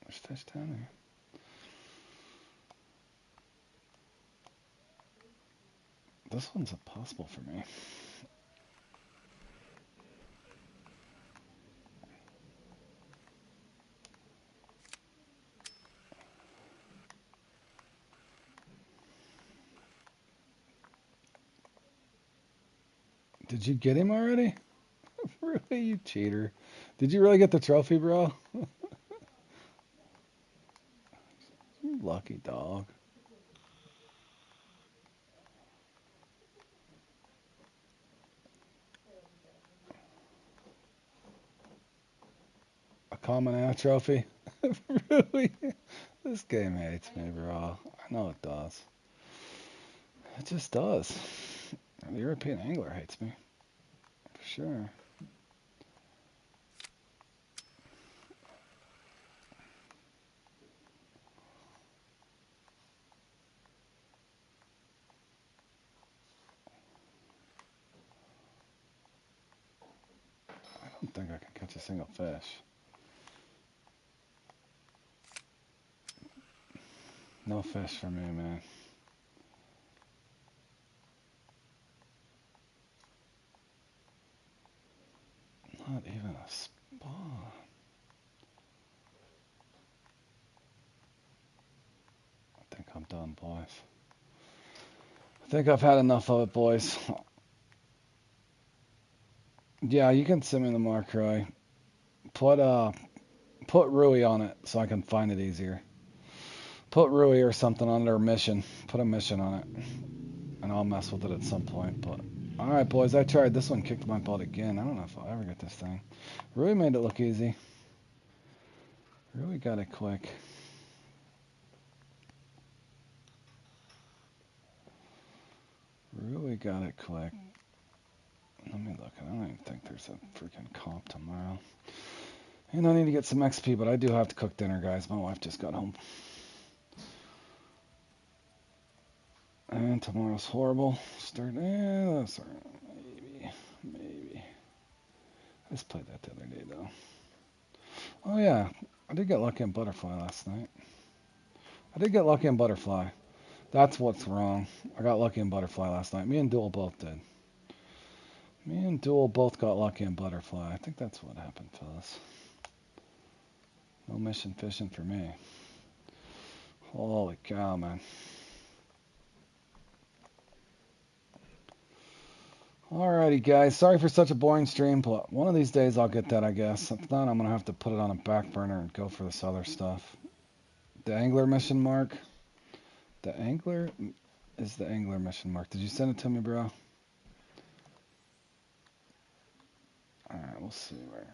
There's fish down there. This one's impossible for me. Did you get him already? Really, you cheater. Did you really get the trophy, bro? You lucky dog. A common air trophy? Really? This game hates me, bro. I know it does. It just does. The European angler hates me. For sure. think I can catch a single fish. No fish for me, man. Not even a spawn. I think I'm done, boys. I think I've had enough of it, boys. Yeah, you can send me the mark, Roy. Put Rui on it so I can find it easier. Put Rui or something on their mission. Put a mission on it. And I'll mess with it at some point, but... Alright, boys, I tried. This one kicked my butt again. I don't know if I'll ever get this thing. Rui made it look easy. Rui got it quick. Rui got it quick. Let me look. I don't even think there's a freaking comp tomorrow. And I need to get some XP, but I do have to cook dinner, guys. My wife just got home. And tomorrow's horrible. Maybe. I just played that the other day, though. Oh, yeah. I did get lucky on Butterfly last night. I did get lucky on Butterfly. That's what's wrong. I got lucky on Butterfly last night. Me and Duel both did. Me and Duel both got lucky on Butterfly. I think that's what happened, fellas. No mission fishing for me. Holy cow, man. Alrighty, guys. Sorry for such a boring stream, but one of these days I'll get that, I guess. If not, I'm going to have to put it on a back burner and go for this other stuff. The angler mission mark. The angler is the angler mission mark. Did you send it to me, bro? Alright, we'll see where.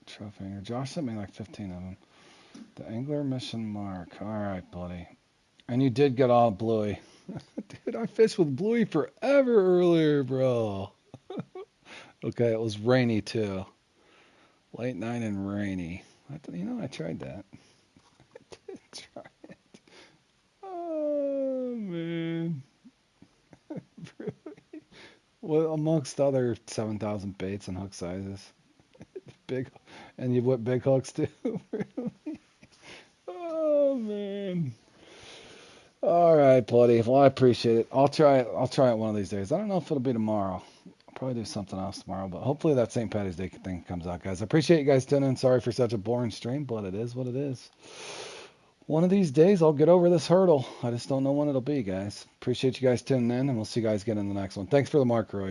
Trophy angler. Josh sent me like 15 of them. The angler mission mark. Alright, buddy. And you did get all bluey. Dude, I fished with bluey forever earlier, bro. Okay, it was rainy too. Late night and rainy. I tried that. I did try it. Oh, man. Really? Well, amongst other 7,000 baits and hook sizes. Big, and you whip big hooks too? Really? Oh, man. All right, buddy. Well, I appreciate it. I'll try it one of these days. I don't know if it'll be tomorrow. I'll probably do something else tomorrow, but hopefully that St. Patty's Day thing comes out, guys. I appreciate you guys tuning in. Sorry for such a boring stream, but it is what it is. One of these days, I'll get over this hurdle. I just don't know when it'll be, guys. Appreciate you guys tuning in, and we'll see you guys again in the next one. Thanks for the mark, Roy.